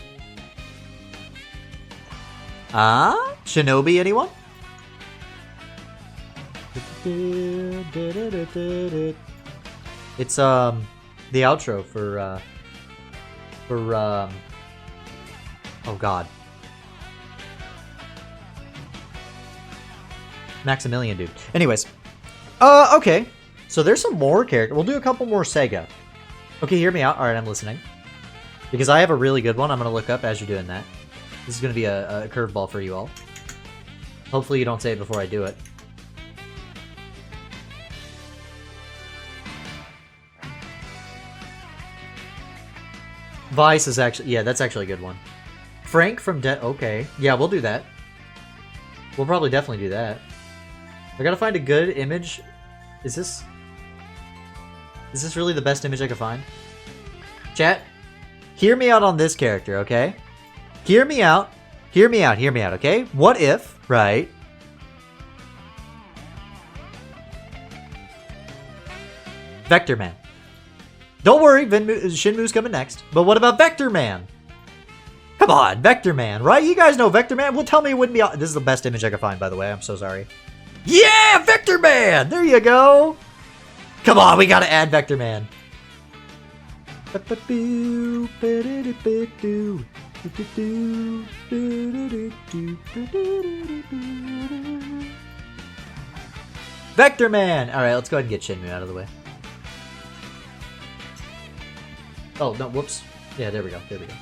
Shinobi, anyone? It's the outro for oh god. Maximilian dude. Anyways. Okay. So there's some more characters. We'll do a couple more Sega. Okay, hear me out. Alright, I'm listening. Because I have a really good one I'm going to look up as you're doing that. This is going to be a curveball for you all. Hopefully you don't say it before I do it. Vice is actually... Yeah, that's actually a good one. Frank from okay. Yeah, we'll do that. We'll probably definitely do that. I gotta find a good image. Is this really the best image I can find? Chat, hear me out on this character, okay? Hear me out. Hear me out, okay? What if, right? Vector Man. Don't worry, Shinmu's coming next. But what about Vector Man? Come on, Vector Man, right? You guys know Vector Man. Well, tell me it wouldn't be... This is the best image I could find, by the way. I'm so sorry. Yeah, Vector Man! There you go! Come on, we gotta add Vector Man. Vector Man! Alright, let's go ahead and get Shinmu out of the way. Oh, no, whoops. Yeah, there we go, there we go.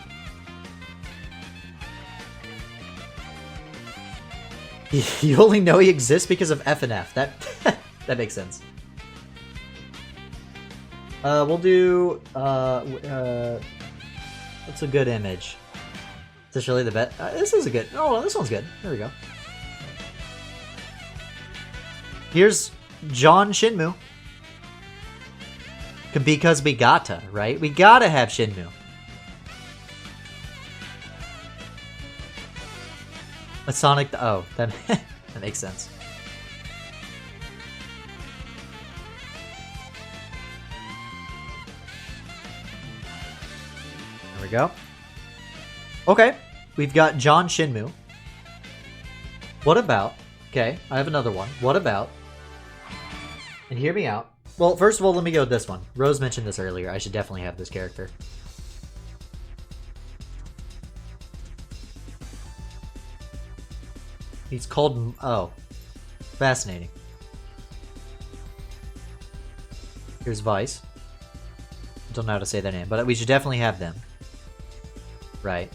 You only know he exists because of FNF. That makes sense. We'll do what's a good image? Is this really the best? This is a good. Oh, this one's good. There we go. Here's John Shinmu. Because we gotta, right? We gotta have Shinmu. A Sonic... Oh, that, that makes sense. There we go. Okay, we've got John Shinmu. What about... Okay, I have another one. What about... And hear me out. Well, first of all, let me go with this one. Rose mentioned this earlier. I should definitely have this character. He's called... Oh. Fascinating. Here's Vice. I don't know how to say their name, but we should definitely have them. Right.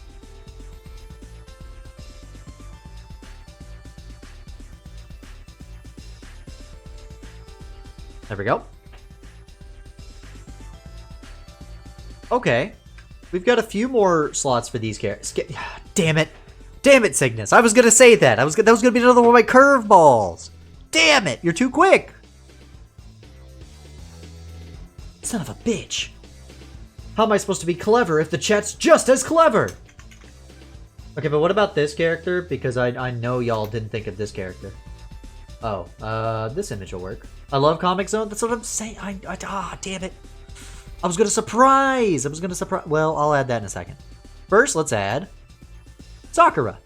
There we go. Okay. We've got a few more slots for these characters. Damn it. Damn it, Cygnus. I was going to say that. That was going to be another one of my curveballs. Damn it. You're too quick. Son of a bitch. How am I supposed to be clever if the chat's just as clever? Okay, but what about this character? Because I know y'all didn't think of this character. Oh, this image will work. I love Comic Zone. That's what I'm saying. Damn it. I was going to surprise. Well, I'll add that in a second. First, let's add Sakura.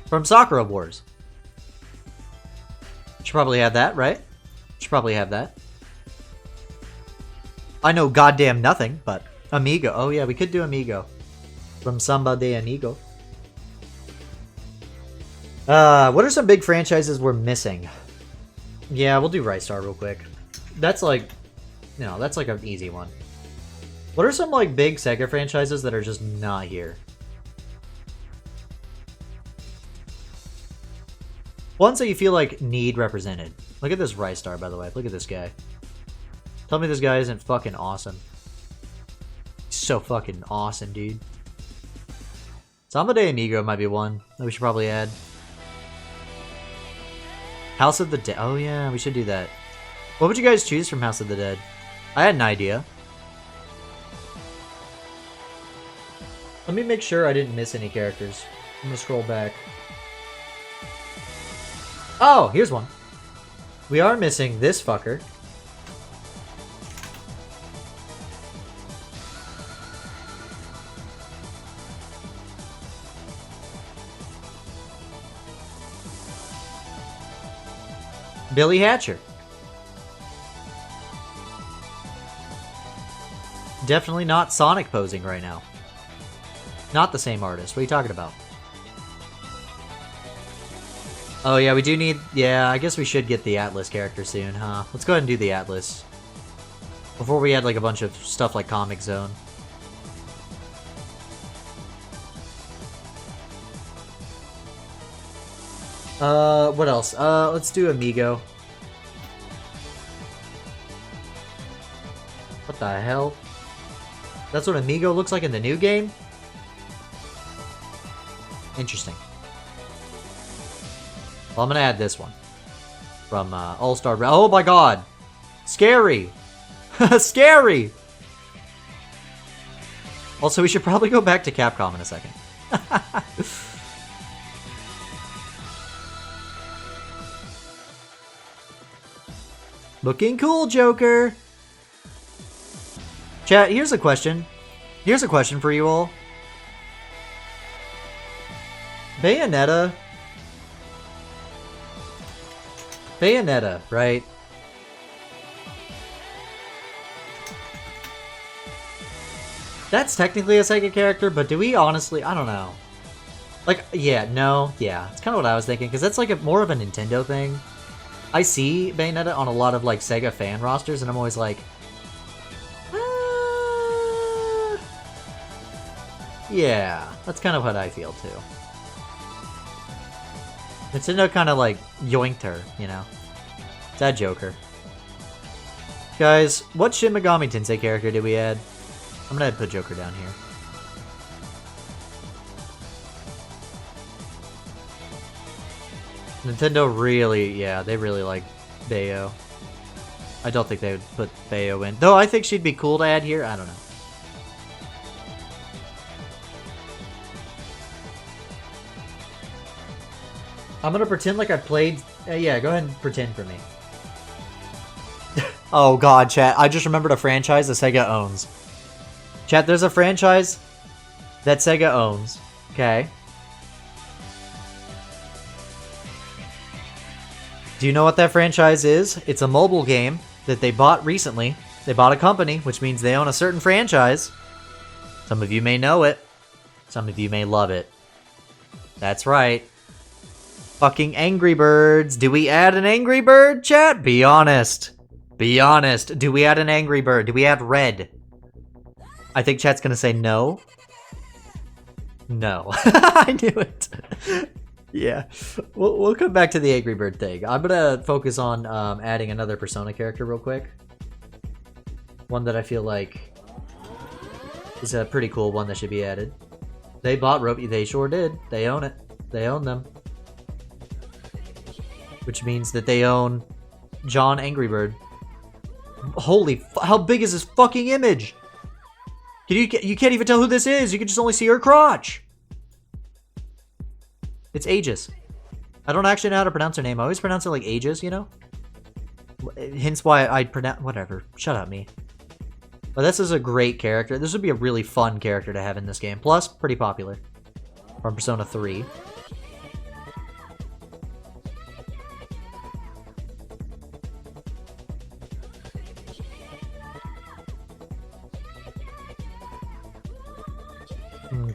From Sakura Wars. Should probably have that, right? Should probably have that. I know goddamn nothing, but Amigo. Oh yeah, we could do Amigo. From Samba de Amigo. What are some big franchises we're missing? Yeah, we'll do Ristar real quick. That's like, you know, that's like an easy one. What are some like big Sega franchises that are just not here? Ones that you feel like need represented. Look at this Ristar, by the way. Look at this guy. Tell me this guy isn't fucking awesome. He's so fucking awesome, dude. Samba de Amigo might be one that we should probably add. House of the Dead. Oh yeah, we should do that. What would you guys choose from House of the Dead? I had an idea. Let me make sure I didn't miss any characters. I'm gonna scroll back. Oh, here's one. We are missing this fucker. Billy Hatcher. Definitely not Sonic posing right now. Not the same artist. What are you talking about? Oh yeah, we do need... Yeah, I guess we should get the Atlas character soon, huh? Let's go ahead and do the Atlas. Before we add like a bunch of stuff like Comic Zone. What else? Let's do Amigo. What the hell? That's what Amigo looks like in the new game? Interesting. Well, I'm gonna add this one. From, All-Star... Oh my god! Scary! Scary! Also, we should probably go back to Capcom in a second. Looking cool, Joker! Chat, here's a question. Here's a question for you all. Bayonetta, right? That's technically a Sega character, but do we honestly... I don't know. Like, yeah, no, yeah. It's kind of what I was thinking, because that's like more of a Nintendo thing. I see Bayonetta on a lot of like Sega fan rosters, and I'm always like, yeah, that's kind of what I feel too. Nintendo kind of like yoinked her, you know. It's that Joker. Guys, what Shin Megami Tensei character did we add? I'm gonna put Joker down here. Nintendo really, yeah, they really like Bayo. I don't think they would put Bayo in. Though I think she'd be cool to add here. I don't know. I'm gonna pretend like I played... yeah, go ahead and pretend for me. Oh god, chat. I just remembered a franchise that Sega owns. Chat, there's a franchise that Sega owns. Okay. Do you know what that franchise is? It's a mobile game that they bought recently. They bought a company, which means they own a certain franchise. Some of you may know it. Some of you may love it. That's right. Fucking Angry Birds. Do we add an Angry Bird, chat? Be honest. Be honest. Do we add an Angry Bird? Do we add red? I think chat's gonna say no. No. I knew it. Yeah. We'll come back to the Angry Bird thing. I'm gonna focus on adding another Persona character real quick. One that I feel like is a pretty cool one that should be added. They bought Ropey. They sure did. They own it. They own them. Which means that they own John Angry Bird. Holy how big is this fucking image? You can't even tell who this is. You can just only see her crotch. It's Aegis. I don't actually know how to pronounce her name. I always pronounce it like Aegis, you know? Hence why I pronounce... Whatever. Shut up, me. But this is a great character. This would be a really fun character to have in this game. Plus, pretty popular. From Persona 3.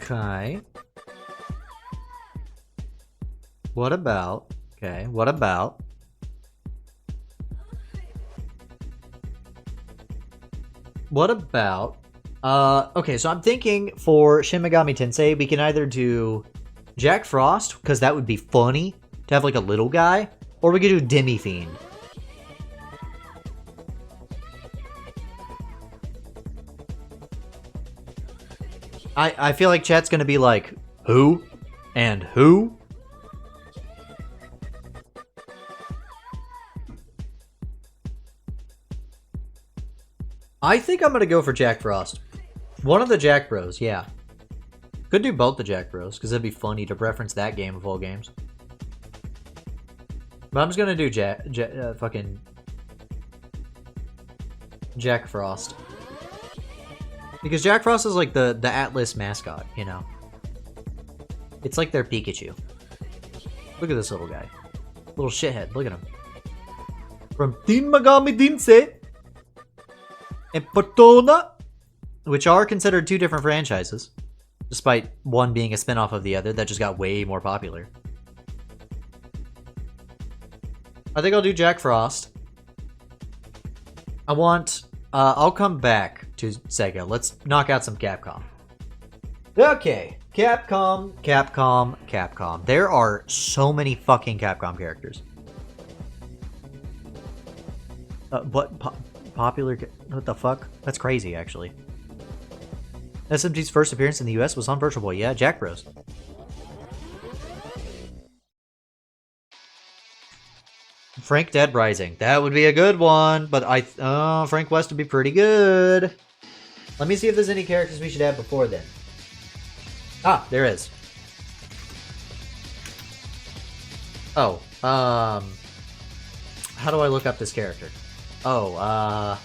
Okay. What about... Okay, what about... What about... okay, so I'm thinking for Shin Megami Tensei, we can either do Jack Frost, because that would be funny to have like a little guy, or we could do Demi Fiend. I feel like chat's gonna be like, who? And who? I think I'm gonna go for Jack Frost. One of the Jack Bros, yeah. Could do both the Jack Bros, because it'd be funny to reference that game of all games. But I'm just gonna do fucking Jack Frost. Because Jack Frost is like the Atlas mascot, you know? It's like their Pikachu. Look at this little guy. Little shithead, look at him. From Shin Megami Tensei and Persona, which are considered two different franchises, despite one being a spin-off of the other that just got way more popular. I think I'll do Jack Frost. I'll come back to Sega. Let's knock out some Capcom. Okay, Capcom. There are so many fucking Capcom characters. Popular? What the fuck? That's crazy, actually. SMG's first appearance in the US was on Virtual Boy. Yeah, Jack Bros. Frank Dead Rising. That would be a good one, but Frank West would be pretty good. Let me see if there's any characters we should add before then. Ah, there is. Oh, how do I look up this character? Oh,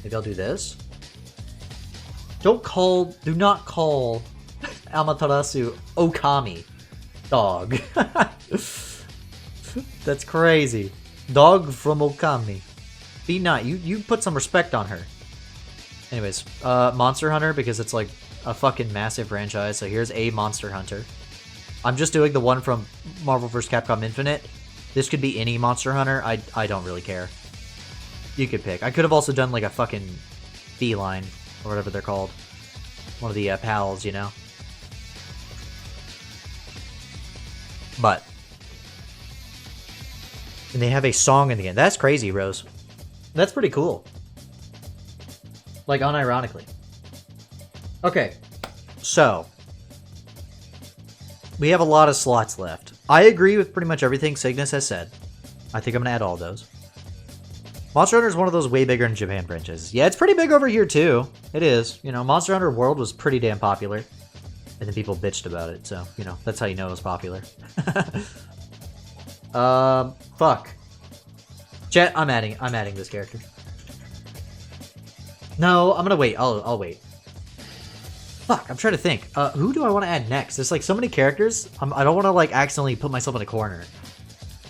maybe I'll do this. Do not call Amaterasu Okami. Dog. That's crazy. Dog from Okami. Be not. You put some respect on her. Anyways, Monster Hunter, because it's like a fucking massive franchise. So here's a Monster Hunter. I'm just doing the one from Marvel vs. Capcom Infinite. This could be any Monster Hunter. I don't really care. You could pick. I could have also done like a fucking feline or whatever they're called. One of the pals, you know. But and they have a song in the end. That's crazy, Rose. That's pretty cool. Like, unironically. Okay, so we have a lot of slots left. I agree with pretty much everything Cygnus has said. I think I'm gonna add all those. Monster Hunter is one of those way bigger in Japan franchises. Yeah, it's pretty big over here too. It is. You know, Monster Hunter World was pretty damn popular. And then people bitched about it, so, you know, that's how you know it was popular. Fuck. Chat, I'm adding this character. No, I'm gonna wait. I'll wait. Fuck, I'm trying to think. Who do I want to add next? There's like so many characters. I don't want to like accidentally put myself in a corner.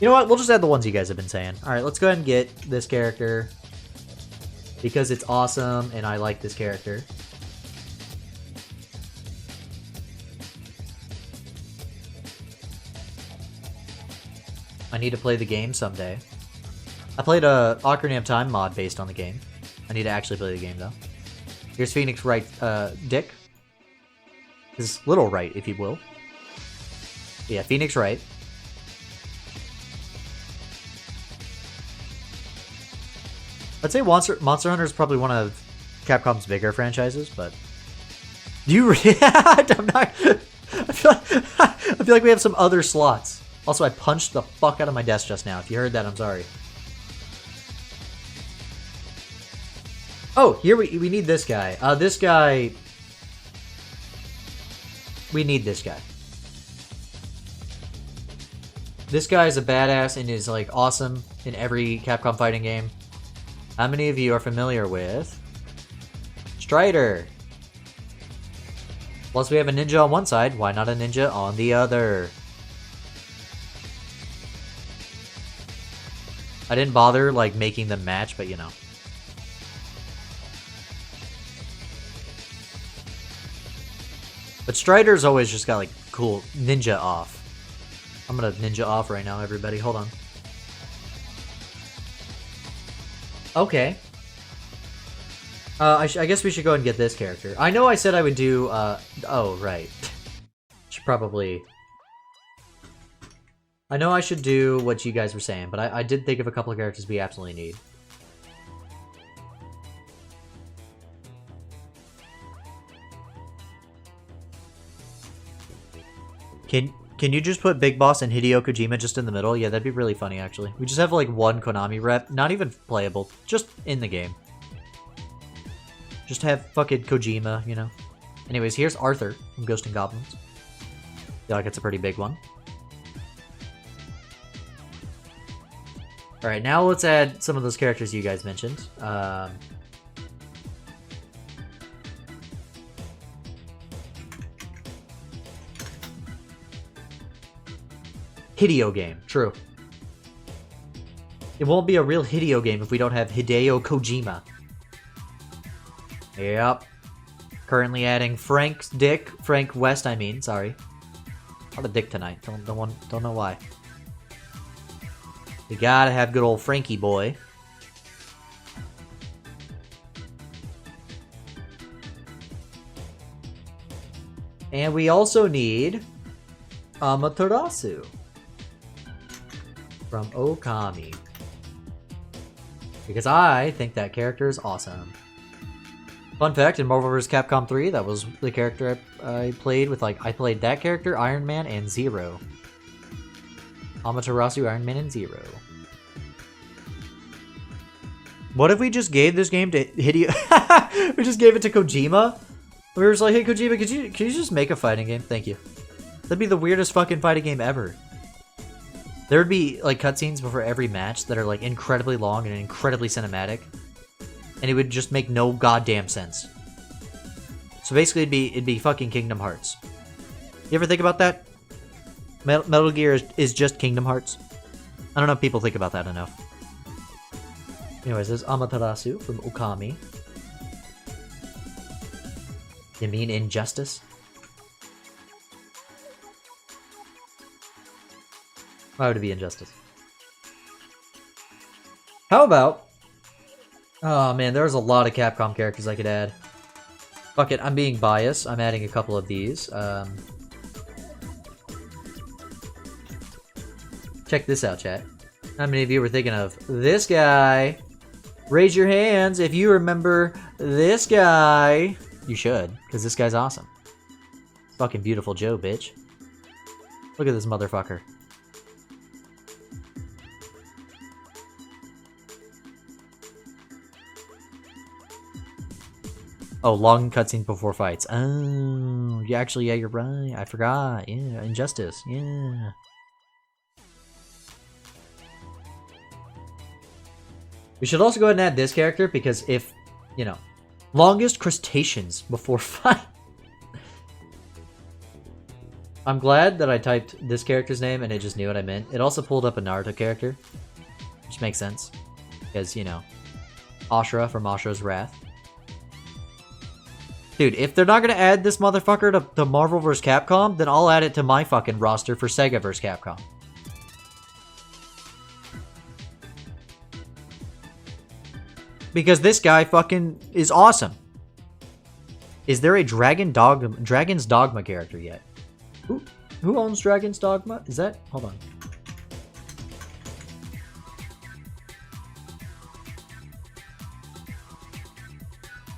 You know what? We'll just add the ones you guys have been saying. Alright, let's go ahead and get this character. Because it's awesome and I like this character. I need to play the game someday. I played a Ocarina of Time mod based on the game. I need to actually play the game though. Here's Phoenix Wright, Dick. His little right, if you will. Yeah, Phoenix Wright. I'd say Monster Hunter is probably one of Capcom's bigger franchises, but you I'm not. I feel like we have some other slots. Also, I punched the fuck out of my desk just now. If you heard that, I'm sorry. Oh, here we need this guy. This guy. We need this guy. This guy is a badass and is like awesome in every Capcom fighting game. How many of you are familiar with Strider? Plus we have a ninja on one side, why not a ninja on the other? I didn't bother like making them match, but you know. But Strider's always just got like cool ninja off. I'm gonna ninja off right now, everybody. Hold on. Okay. I guess we should go and get this character. I know I said I would do, oh, right. Should probably... I know I should do what you guys were saying, but I did think of a couple of characters we absolutely need. Can you just put Big Boss and Hideo Kojima just in the middle? Yeah, that'd be really funny, actually. We just have, like, one Konami rep. Not even playable. Just in the game. Just have fucking Kojima, you know? Anyways, here's Arthur from Ghost and Goblins. feel like it's a pretty big one. Alright, now let's add some of those characters you guys mentioned. Hideo game, true. It won't be a real Hideo game if we don't have Hideo Kojima. Yep. Currently adding Frank West, I mean, sorry. A lot of dick tonight, don't know why. We gotta have good old Frankie boy. And we also need Amaterasu from Okami. Because I think that character is awesome. Fun fact, in Marvel vs. Capcom 3, that was the character I played with, like, I played that character, Iron Man, and Zero. Amaterasu, Iron Man, and Zero. What if we just gave this game to Hideo? We just gave it to Kojima? We were just like, hey Kojima, could you just make a fighting game? Thank you. That'd be the weirdest fucking fighting game ever. There would be like cutscenes before every match that are like incredibly long and incredibly cinematic. And it would just make no goddamn sense. So basically it'd be fucking Kingdom Hearts. You ever think about that? Metal Gear is just Kingdom Hearts. I don't know if people think about that enough. Anyways, there's Amaterasu from Okami. You mean Injustice? Why would it be Injustice? How about... Oh man, there's a lot of Capcom characters I could add. Fuck it, I'm being biased. I'm adding a couple of these. Check this out, chat. How many of you were thinking of this guy? Raise your hands if you remember this guy. You should, because this guy's awesome. Fucking Beautiful Joe, bitch. Look at this motherfucker. Oh, long cutscene before fights. Oh, yeah, actually, yeah, you're right. I forgot. Yeah, Injustice. Yeah. We should also go ahead and add this character because if, you know, longest crustaceans before fight. I'm glad that I typed this character's name and it just knew what I meant. It also pulled up a Naruto character, which makes sense because, you know, Ashura from Ashura's Wrath. Dude, if they're not going to add this motherfucker to Marvel vs. Capcom, then I'll add it to my fucking roster for SEGA vs. Capcom. Because this guy fucking is awesome. Is there a Dragon's Dogma character yet? Who owns Dragon's Dogma? Is that... Hold on.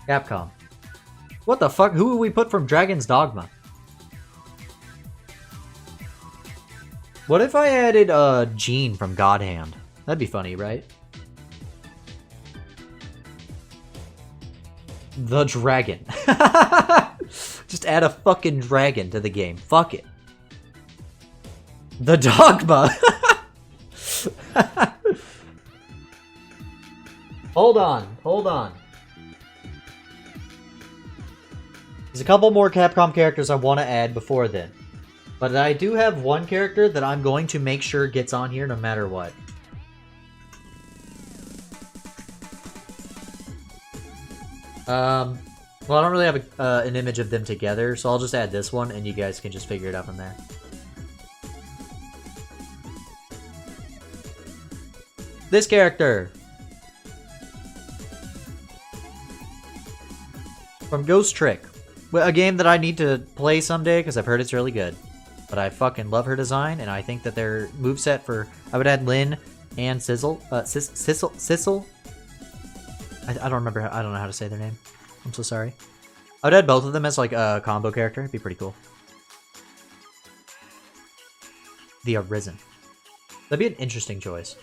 Capcom. What the fuck? Who would we put from Dragon's Dogma? What if I added Jean from God Hand? That'd be funny, right? The dragon. Just add a fucking dragon to the game. Fuck it. The Dogma. Hold on. There's a couple more Capcom characters I want to add before then. But I do have one character that I'm going to make sure gets on here no matter what. Well, I don't really have an image of them together, so I'll just add this one, and you guys can just figure it out from there. This character! From Ghost Trick. A game that I need to play someday, because I've heard it's really good. But I fucking love her design, and I think that their moveset for... I would add Lynn and Sizzle. Sissel? I don't remember. I don't know how to say their name. I'm so sorry. I would add both of them as like a combo character. It'd be pretty cool. The Arisen. That'd be an interesting choice.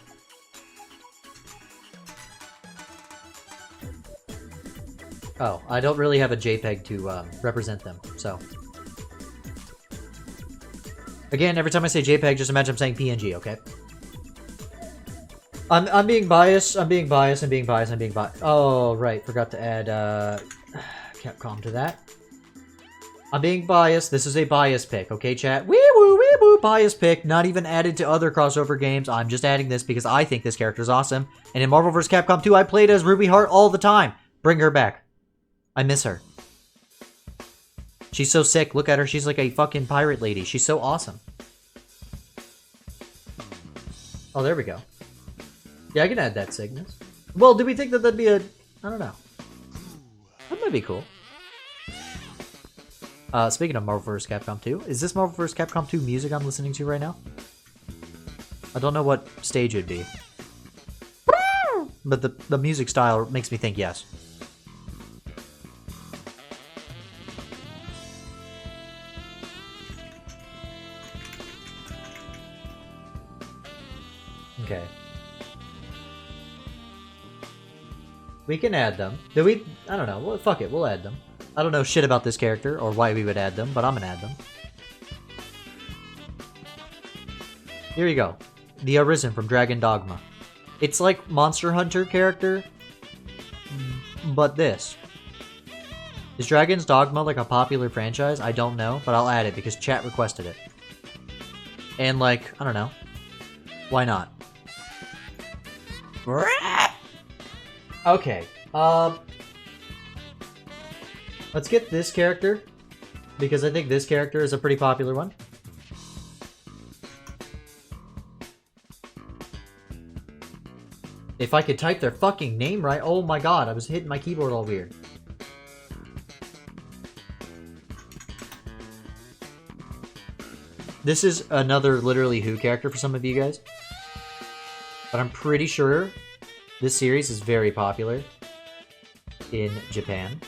Oh, I don't really have a JPEG to represent them, so. Again, every time I say JPEG, just imagine I'm saying PNG, okay? I'm being biased. Oh, right. Forgot to add Capcom to that. I'm being biased. This is a bias pick, okay, chat? Wee-woo, bias pick. Not even added to other crossover games. I'm just adding this because I think this character is awesome. And in Marvel vs. Capcom 2, I played as Ruby Heart all the time. Bring her back. I miss her. She's so sick. Look at her. She's like a fucking pirate lady. She's so awesome. Oh, there we go. Yeah, I can add that Cygnus. Well, do we think that that'd be a... I don't know. That might be cool. Speaking of Marvel vs. Capcom 2, is this Marvel vs. Capcom 2 music I'm listening to right now? I don't know what stage it'd be. But the music style makes me think yes. Okay. We can add them. Do we? I don't know. Well, fuck it. We'll add them. I don't know shit about this character or why we would add them, but I'm gonna add them. Here you go. The Arisen from Dragon Dogma. It's like Monster Hunter character, but this. Is Dragon's Dogma like a popular franchise? I don't know, but I'll add it because chat requested it. And like, I don't know. Why not? Okay. Let's get this character, because I think this character is a pretty popular one. If I could type their fucking name right. Oh my god, I was hitting my keyboard all weird. This is another literally Who character for some of you guys. But I'm pretty sure this series is very popular in Japan.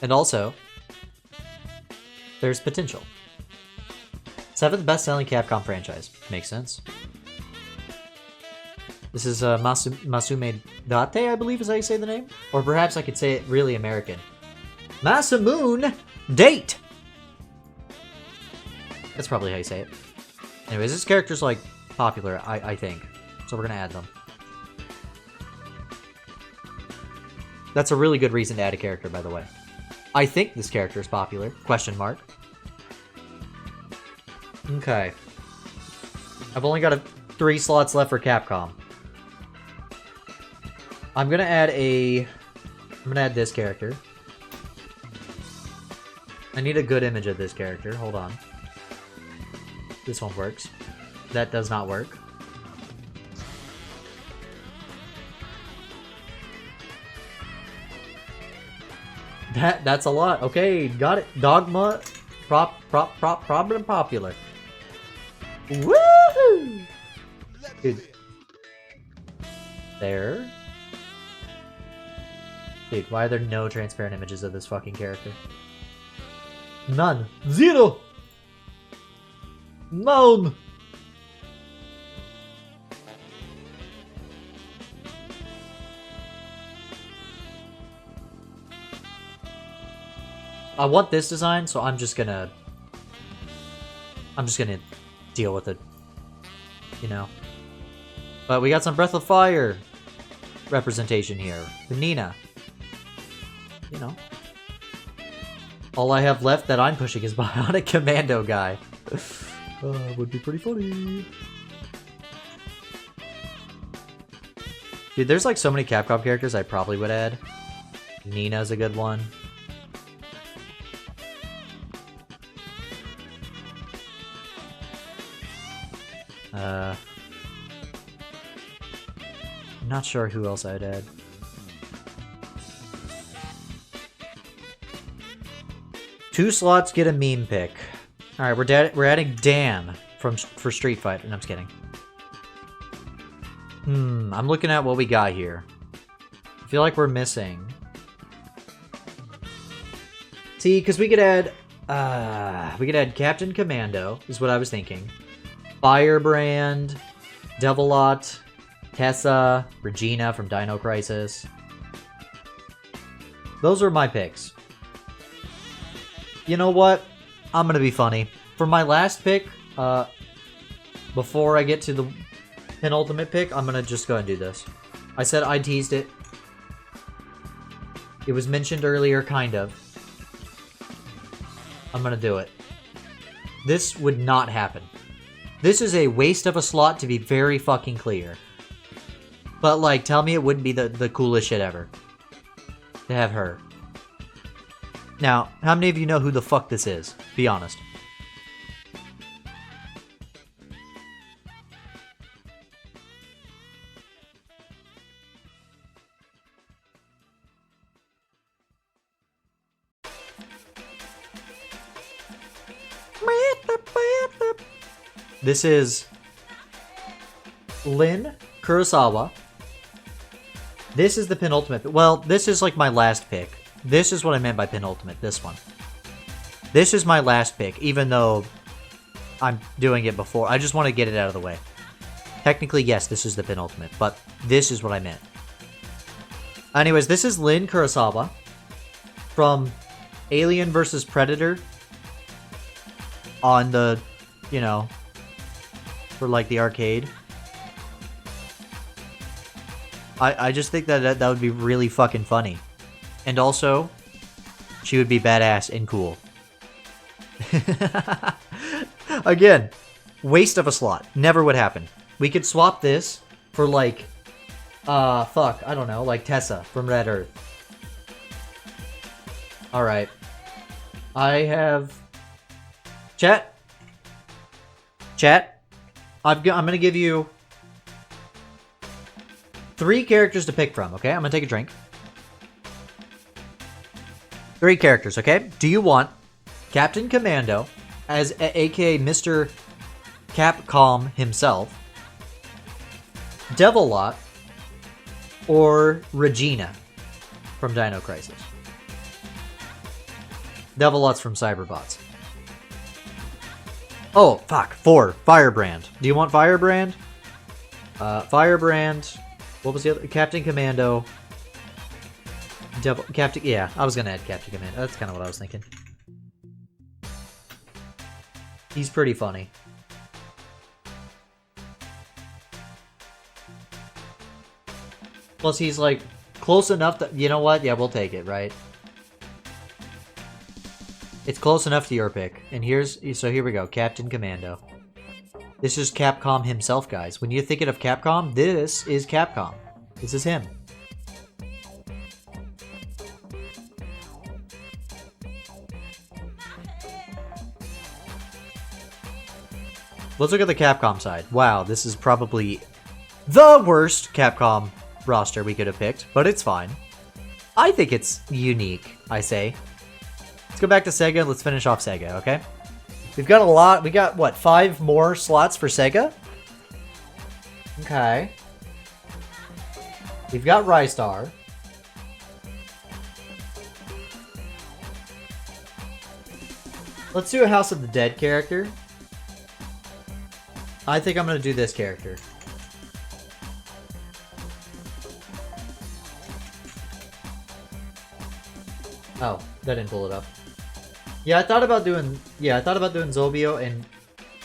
And also, there's potential. 7th best-selling Capcom franchise. Makes sense. This is Masume Date, I believe is how you say the name. Or perhaps I could say it really American. Masamune Date! That's probably how you say it. Anyways, this character's, like, popular, I think. So we're gonna add them. That's a really good reason to add a character, by the way. I think this character is popular. Question mark. Okay. I've only got 3 slots left for Capcom. I'm gonna add this character. I need a good image of this character. Hold on. This one works. That does not work. That's a lot. Okay, got it. Dogma problem popular. Woohoo! Dude. There. Dude, why are there no transparent images of this fucking character? None. 0! None! I want this design, so I'm just gonna deal with it, you know. But we got some Breath of Fire representation here. The Nina, you know. All I have left that I'm pushing is Bionic Commando guy. Would be pretty funny. Dude, there's like so many Capcom characters I probably would add. Nina's a good one. I'm not sure who else I'd add. Two slots get a meme pick. All right, we're adding Dan for Street Fighter. No, I'm just kidding. I'm looking at what we got here. I feel like we're missing. See, because we could add Captain Commando is what I was thinking. Firebrand, Devilot, Tessa, Regina from Dino Crisis. Those are my picks. You know what? I'm gonna be funny. For my last pick, before I get to the penultimate pick, I'm gonna just go and do this. I said I teased it. It was mentioned earlier, kind of. I'm gonna do it. This would not happen. This is a waste of a slot, to be very fucking clear. But, like, tell me it wouldn't be the coolest shit ever. To have her. Now, how many of you know who the fuck this is? Be honest. This is Lin Kurosawa. This is the penultimate. Well, this is like my last pick. This is what I meant by penultimate, this one. This is my last pick, even though I'm doing it before. I just want to get it out of the way. Technically, yes, this is the penultimate, but this is what I meant. Anyways, this is Lin Kurosawa from Alien vs. Predator on the, you know, for like the arcade. I just think that would be really fucking funny. And also, she would be badass and cool. Again, waste of a slot. Never would happen. We could swap this for like, fuck, I don't know, like Tessa from Red Earth. Alright. I have... Chat, I'm gonna give you 3 characters to pick from, okay? I'm gonna take a drink. 3 characters, okay? Do you want Captain Commando, as aka Mr. Capcom himself, Devilot, or Regina from Dino Crisis? Devilot's from Cyberbots. Oh, fuck. 4. Firebrand. Do you want Firebrand? Firebrand. What was the other? Captain Commando. Captain. Yeah, I was gonna add Captain Commando. That's kind of what I was thinking. He's pretty funny. Plus, he's like close enough that you know what? Yeah, we'll take it, right? It's close enough to your pick. And here we go, Captain Commando. This is Capcom himself, guys. When you're thinking of Capcom, this is Capcom. This is him. Let's look at the Capcom side. Wow, this is probably the worst Capcom roster we could have picked, but it's fine. I think it's unique, I say. Let's go back to Sega. Let's finish off Sega, okay? We've got a lot. We got, what, 5 more slots for Sega? Okay. We've got Rystar. Let's do a House of the Dead character. I think I'm going to do this character. Oh, that didn't pull it up. Yeah, I thought about doing Zobio and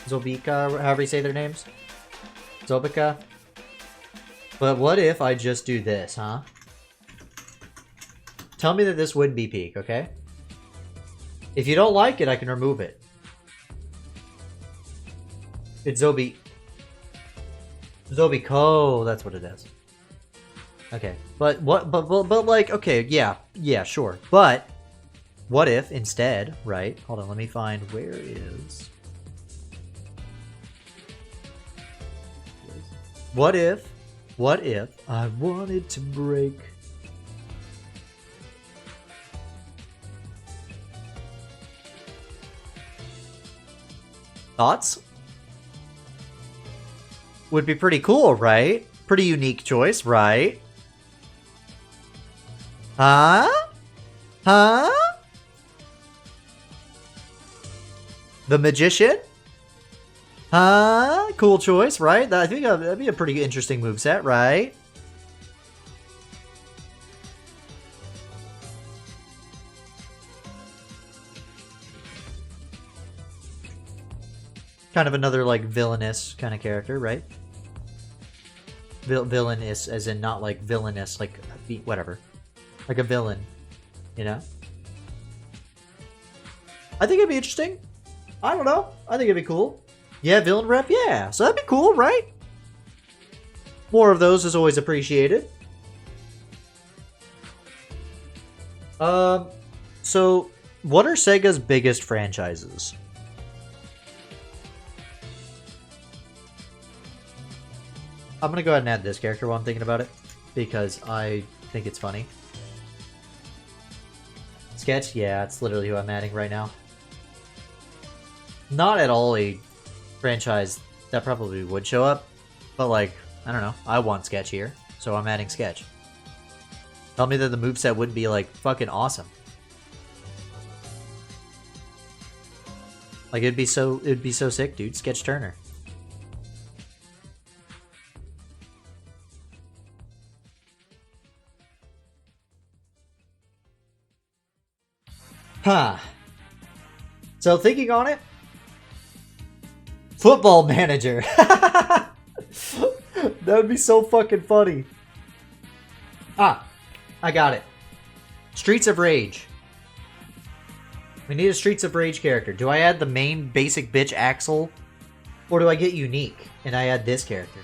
Zobika, however you say their names. Zobika. But what if I just do this, huh? Tell me that this would be peak, okay? If you don't like it, I can remove it. It's Zobiko, that's what it is. Okay, but like, okay, yeah, sure. But what if instead, right? Hold on, let me find where is. What if I wanted to break? Thoughts? Would be pretty cool, right? Pretty unique choice, right? Huh? Huh? The Magician? Huh? Cool choice, right? I think that'd be a pretty interesting moveset, right? Kind of another, like, villainous kind of character, right? Villainous, as in not, like, villainous, like, whatever. Like a villain, you know? I think it'd be interesting. I don't know. I think it'd be cool. Yeah, villain rep, yeah. So that'd be cool, right? More of those is always appreciated. So, what are Sega's biggest franchises? I'm gonna go ahead and add this character while I'm thinking about it, because I think it's funny. Sketch? Yeah, it's literally who I'm adding right now. Not at all a franchise that probably would show up, but like, I don't know, I want Sketch here, so I'm adding Sketch. Tell me that the moveset wouldn't be like fucking awesome. Like it'd be so sick, dude. Sketch Turner. Huh. So thinking on it, Football Manager. That would be so fucking funny. Ah, I got it. Streets of Rage. We need a Streets of Rage character. Do I add the main basic bitch Axel? Or do I get unique and I add this character?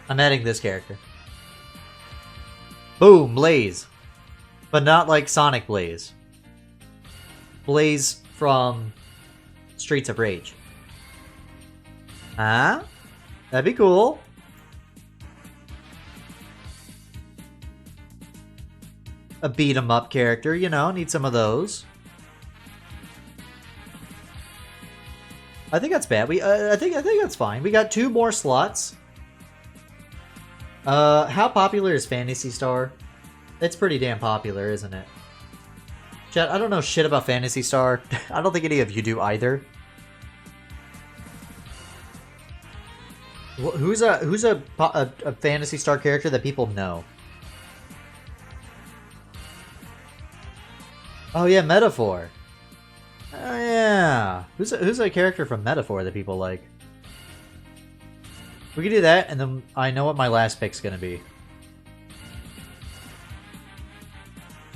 I'm adding this character. Boom, Blaze. But not like Sonic Blaze. Blaze from Streets of Rage. Huh? That'd be cool. A beat 'em up character, you know, need some of those. I think that's bad. I think that's fine. We got 2 more slots. How popular is Phantasy Star? It's pretty damn popular, isn't it? Chat, I don't know shit about Phantasy Star. I don't think any of you do either. Who's a Phantasy Star character that people know? Oh yeah, Metaphor. Oh yeah. Who's a character from Metaphor that people like? We can do that, and then I know what my last pick's gonna be.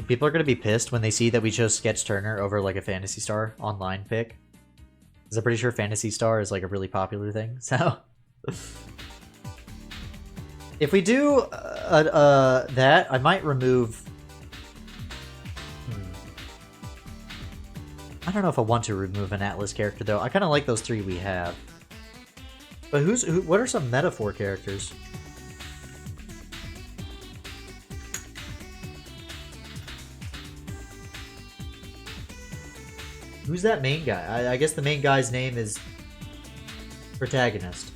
People are gonna be pissed when they see that we chose Sketch Turner over like a Phantasy Star online pick. Because I'm pretty sure Phantasy Star is like a really popular thing, so... If we do that, I might remove... I don't know if I want to remove an Atlas character, though. I kind of like those 3 we have. But what are some Metaphor characters? Who's that main guy? I guess the main guy's name is Protagonist.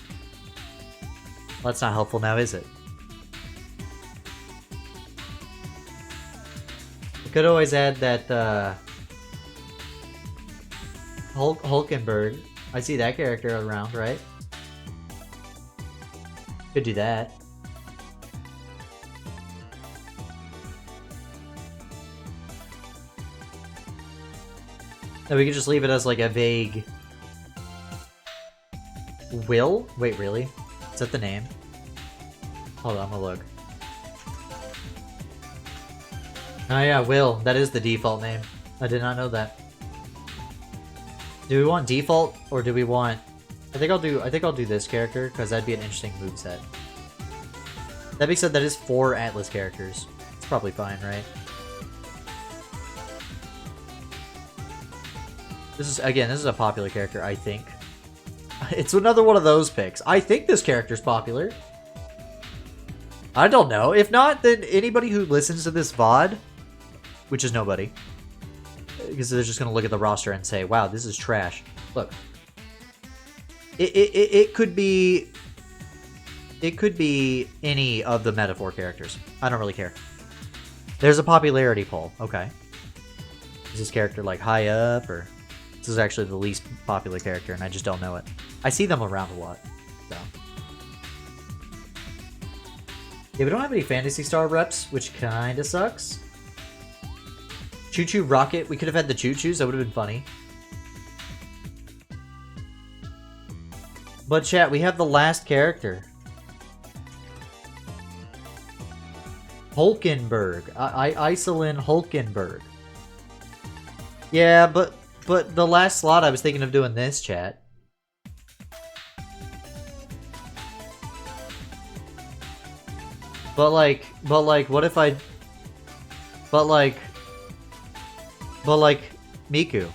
Well, that's not helpful now, is it? I could always add that Hulkenberg. I see that character around, right? Could do that. And we could just leave it as like a vague... Will? Wait, really? Is that the name? Hold on, I'm gonna look. Oh yeah, Will. That is the default name. I did not know that. Do we want default, or do we want... I think I'll do this character, because that'd be an interesting moveset. That being said, that is 4 Atlas characters. It's probably fine, right? This is a popular character, I think. It's another one of those picks. I think this character's popular. I don't know. If not, then anybody who listens to this VOD, which is nobody, because they're just going to look at the roster and say, wow, this is trash. Look. It could be any of the Metaphor characters. I don't really care. There's a popularity poll. Okay. Is this character like high up, or this is actually the least popular character and I just don't know it? I see them around a lot. So. Yeah, we don't have any Phantasy Star reps, which kinda sucks. Choo Choo Rocket. We could have had the Choo Choos. That would have been funny. But chat, we have the last character. Hulkenberg. Iselin Hulkenberg. Yeah, but the last slot I was thinking of doing this, chat. But like, what if I... But like, Miku.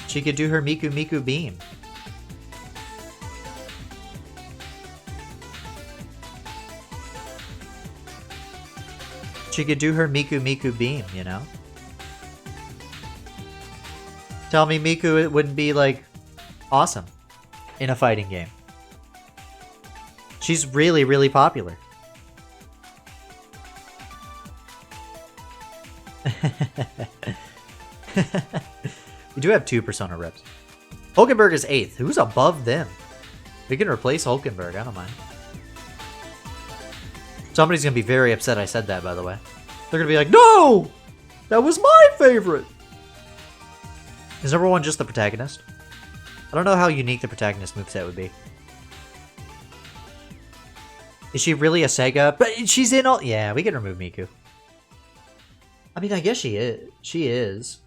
She could do her Miku beam. She could do her Miku beam, you know? Tell me Miku it wouldn't be, like, awesome in a fighting game. She's really, really popular. We do have 2 Persona reps. Hulkenberg is 8th. Who's above them? We can replace Hulkenberg. I don't mind. Somebody's going to be very upset I said that, by the way. They're going to be like, no! That was my favorite! Is number 1 just the protagonist? I don't know how unique the protagonist moveset would be. Is she really a Sega? But she's in all... Yeah, we can remove Miku. I mean, I guess she is. She is.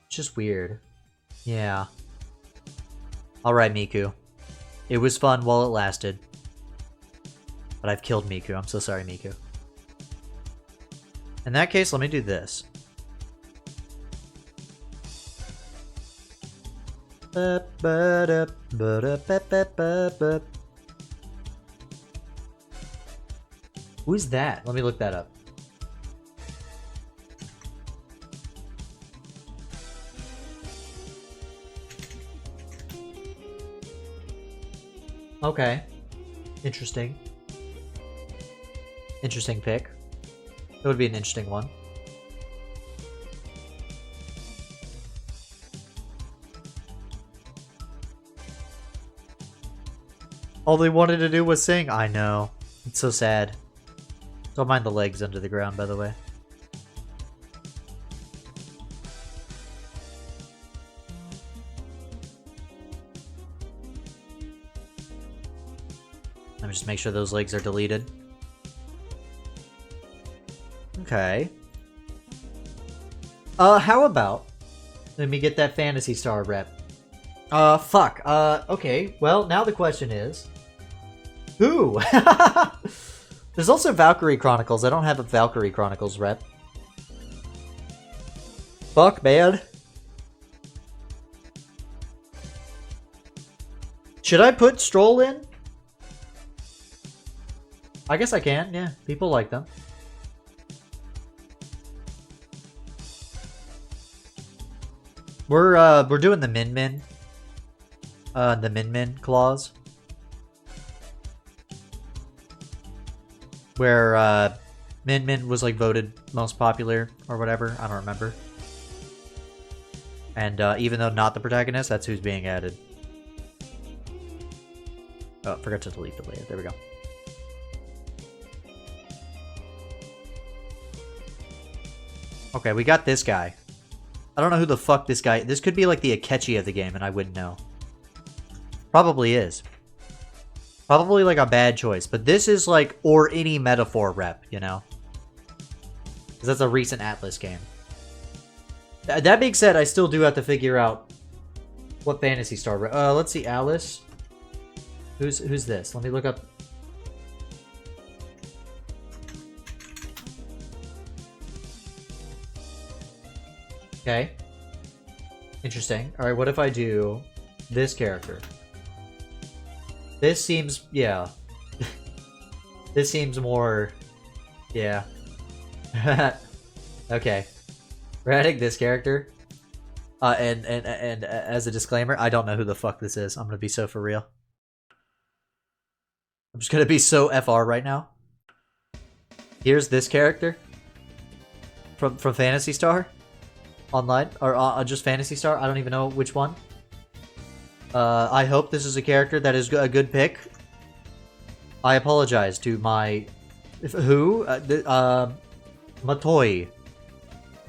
It's just weird. Yeah. Alright, Miku. It was fun while it lasted. But I've killed Miku. I'm so sorry, Miku. In that case, let me do this. Who's that? Let me look that up. Okay. Interesting. Interesting pick. That would be an interesting one. All they wanted to do was sing. I know. It's so sad. Don't mind the legs under the ground, by the way. Let me just make sure those legs are deleted. Okay. How about... Let me get that Phantasy Star rep. Fuck. Okay. Well, now the question is... Who? There's also Valkyrie Chronicles. I don't have a Valkyrie Chronicles rep. Fuck, man. Should I put Stroll in? I guess I can, yeah. People like them. We're doing the Min-Min. The Min-Min clause. Where, Min-Min was, like, voted most popular or whatever. I don't remember. And, even though not the protagonist, that's who's being added. Oh, forgot to delete the layer. There we go. Okay, we got this guy. I don't know who the fuck this guy... This could be like the Akechi of the game, and I wouldn't know. Probably is. Probably like a bad choice, but this is like... Or any metaphor rep, you know? Because that's a recent Atlas game. That being said, I still do have to figure out... What Phantasy Star rep... let's see, Alice. Who's this? Let me look up... Okay. Interesting. Alright, what if I do this character? This seems... yeah. This seems more... yeah. Okay. We're adding this character. And as a disclaimer, I don't know who the fuck this is. I'm gonna be so for real. I'm just gonna be so FR right now. Here's this character. From Phantasy Star. Online, or just Phantasy Star. I don't even know which one. I hope this is a character that is a good pick. I apologize to my... Who? Matoi.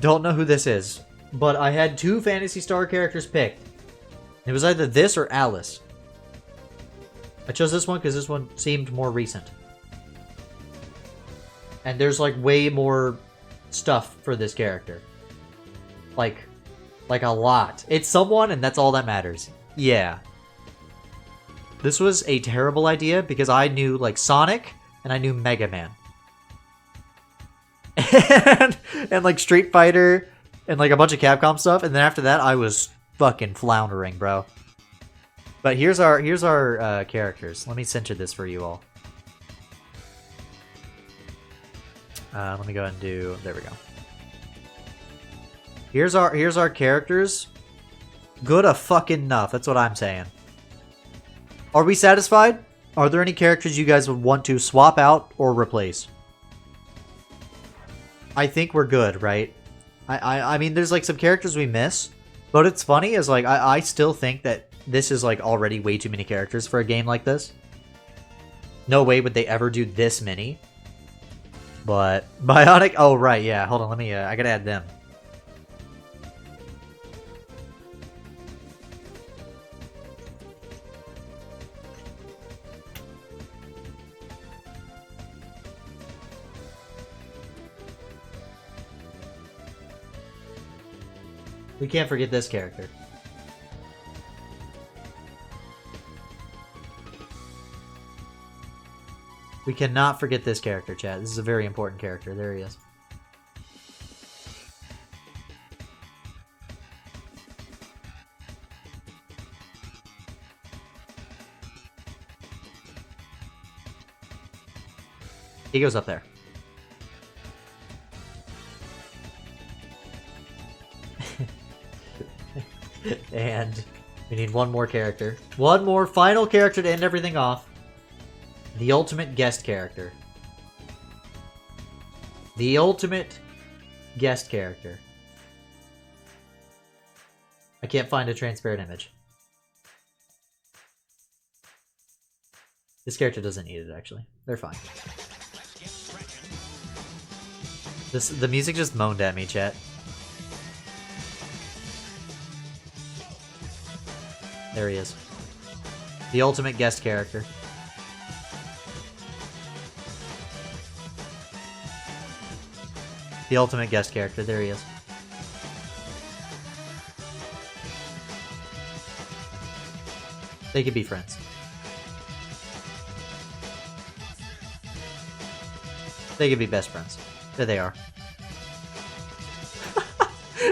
Don't know who this is. But I had 2 Phantasy Star characters picked. It was either this or Alice. I chose this one because this one seemed more recent. And there's like way more stuff for this character. Like a lot. It's someone, and that's all that matters. Yeah. This was a terrible idea because I knew, like, Sonic, and I knew Mega Man. and like, Street Fighter, and, like, a bunch of Capcom stuff, and then after that, I was fucking floundering, bro. But here's our characters. Let me center this for you all. Let me go ahead and do... There we go. Here's our characters. Good fucking enough. That's what I'm saying. Are we satisfied? Are there any characters you guys would want to swap out or replace? I think we're good, right? I mean, there's like some characters we miss, but it's funny is like I still think that this is like already way too many characters for a game like this. No way would they ever do this many. But Bionic. Oh right, yeah. Hold on, let me. I gotta add them. We can't forget this character. We cannot forget this character, chat. This is a very important character. There he is. He goes up there. And We need one more character. One more final character to end everything off. The ultimate guest character. The ultimate guest character. I can't find a transparent image. This character doesn't need it, actually. They're fine. The music just moaned at me, chat. There he is. The ultimate guest character. The ultimate guest character. There he is. They could be friends. They could be best friends. There they are.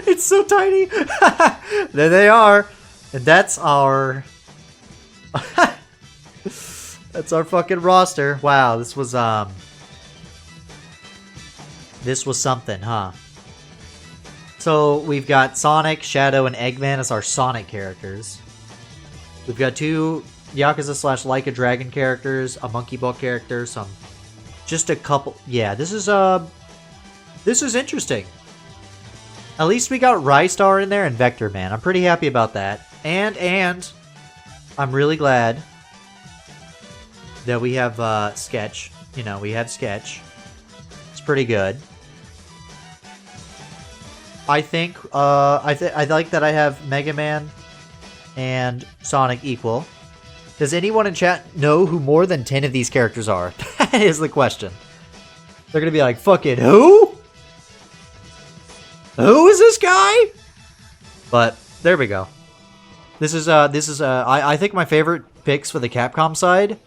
It's so tiny! There they are! And that's our... that's our fucking roster. Wow, this was something, huh? So, we've got Sonic, Shadow, and Eggman as our Sonic characters. We've got 2 Yakuza/Like a Dragon characters, a Monkey Ball character, just a couple... Yeah, this is interesting. At least we got Rystar in there and Vector Man. I'm pretty happy about that. And I'm really glad that we have Sketch. You know, we have Sketch. It's pretty good. I think I like that I have Mega Man and Sonic equal. Does anyone in chat know who more than 10 of these characters are? That is the question. They're gonna be like, fucking who? Who is this guy? But there we go. This is I think my favorite picks for the Capcom side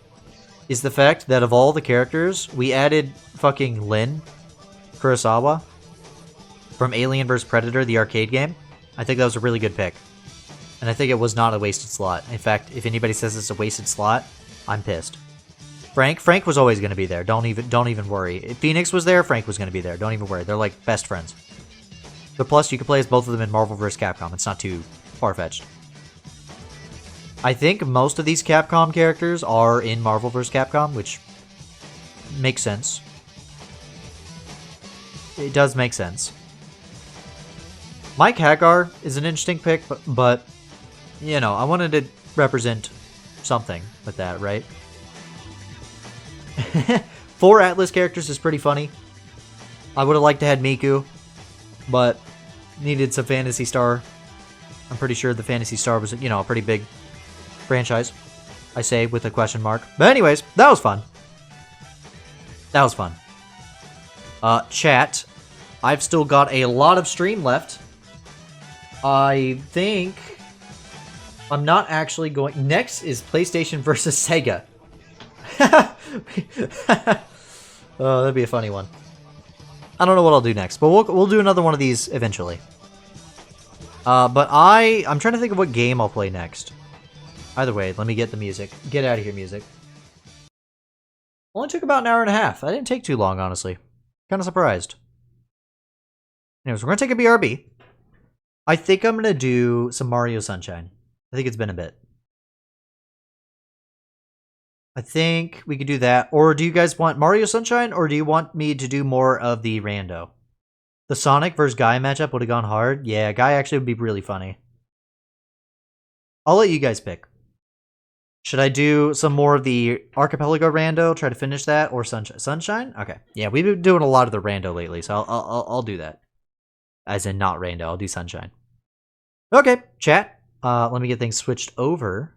is the fact that of all the characters, we added fucking Lin Kurosawa from Alien vs Predator, the arcade game. I think that was a really good pick. And I think it was not a wasted slot. In fact, if anybody says it's a wasted slot, I'm pissed. Frank was always going to be there. Don't even worry. If Phoenix was there, Frank was going to be there. Don't even worry. They're like best friends. But plus, you can play as both of them in Marvel vs. Capcom. It's not too far-fetched. I think most of these Capcom characters are in Marvel vs. Capcom, which makes sense. It does make sense. Mike Hagar is an interesting pick, but you know, I wanted to represent something with that, right? 4 Atlas characters is pretty funny. I would have liked to have Miku, but needed some Phantasy Star. I'm pretty sure the Phantasy Star was, you know, a pretty big franchise. I say with a question mark. But anyways, that was fun. That was fun. Chat, I've still got a lot of stream left. I think I'm not actually going... Next is PlayStation versus Sega. Oh, that'd be a funny one. I don't know what I'll do next, but we'll do another one of these eventually. But I'm trying to think of what game I'll play next. Either way, let me get the music. Get out of here, music. Only took about an hour and a half. I didn't take too long, honestly. Kind of surprised. Anyways, we're gonna take a BRB. I think I'm gonna do some Mario Sunshine. I think it's been a bit. I think we could do that. Or do you guys want Mario Sunshine, or do you want me to do more of the rando? The Sonic versus Guy matchup would have gone hard. Yeah, Guy actually would be really funny. I'll let you guys pick. Should I do some more of the Archipelago rando, try to finish that, or Sunshine? Sunshine? Okay. Yeah, we've been doing a lot of the rando lately, so I'll do that. As in not rando, I'll do Sunshine. Okay, chat. Let me get things switched over.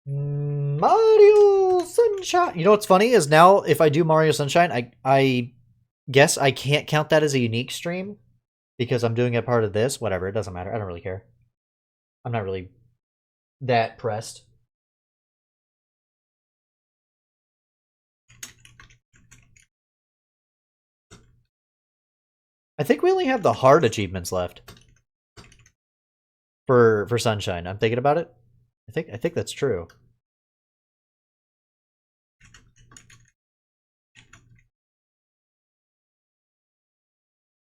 Mario Sunshine. You know what's funny is now if I do Mario Sunshine, I guess I can't count that as a unique stream because I'm doing a part of this. Whatever, it doesn't matter. I don't really care. I'm not really that pressed. I think we only have the hard achievements left for Sunshine. I'm thinking about it. I think that's true.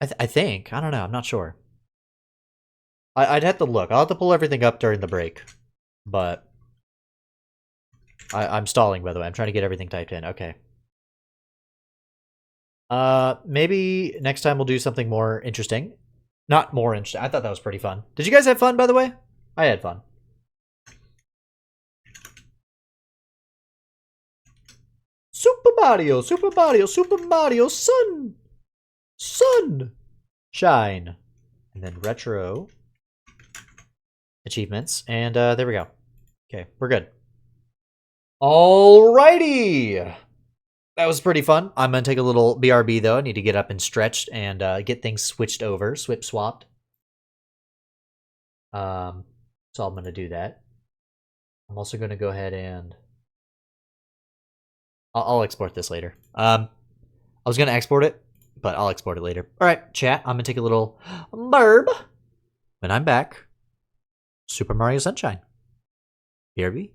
I think. I don't know. I'm not sure. I'd have to look. I'll have to pull everything up during the break. But I'm stalling, by the way. I'm trying to get everything typed in. Okay. Maybe next time we'll do something more interesting. Not more interesting. I thought that was pretty fun. Did you guys have fun, by the way? I had fun. Super Mario, Super Mario, Super Mario, Sun! Sun! Shine. And then retro achievements. And there we go. Okay, we're good. Alrighty! That was pretty fun. I'm going to take a little BRB, though. I need to get up and stretched and get things switched over. Swapped. So I'm going to do that. I'm also going to go ahead and... I'll export this later. I was going to export it, but I'll export it later. Alright, chat. I'm going to take a little burb. When I'm back, Super Mario Sunshine. BRB.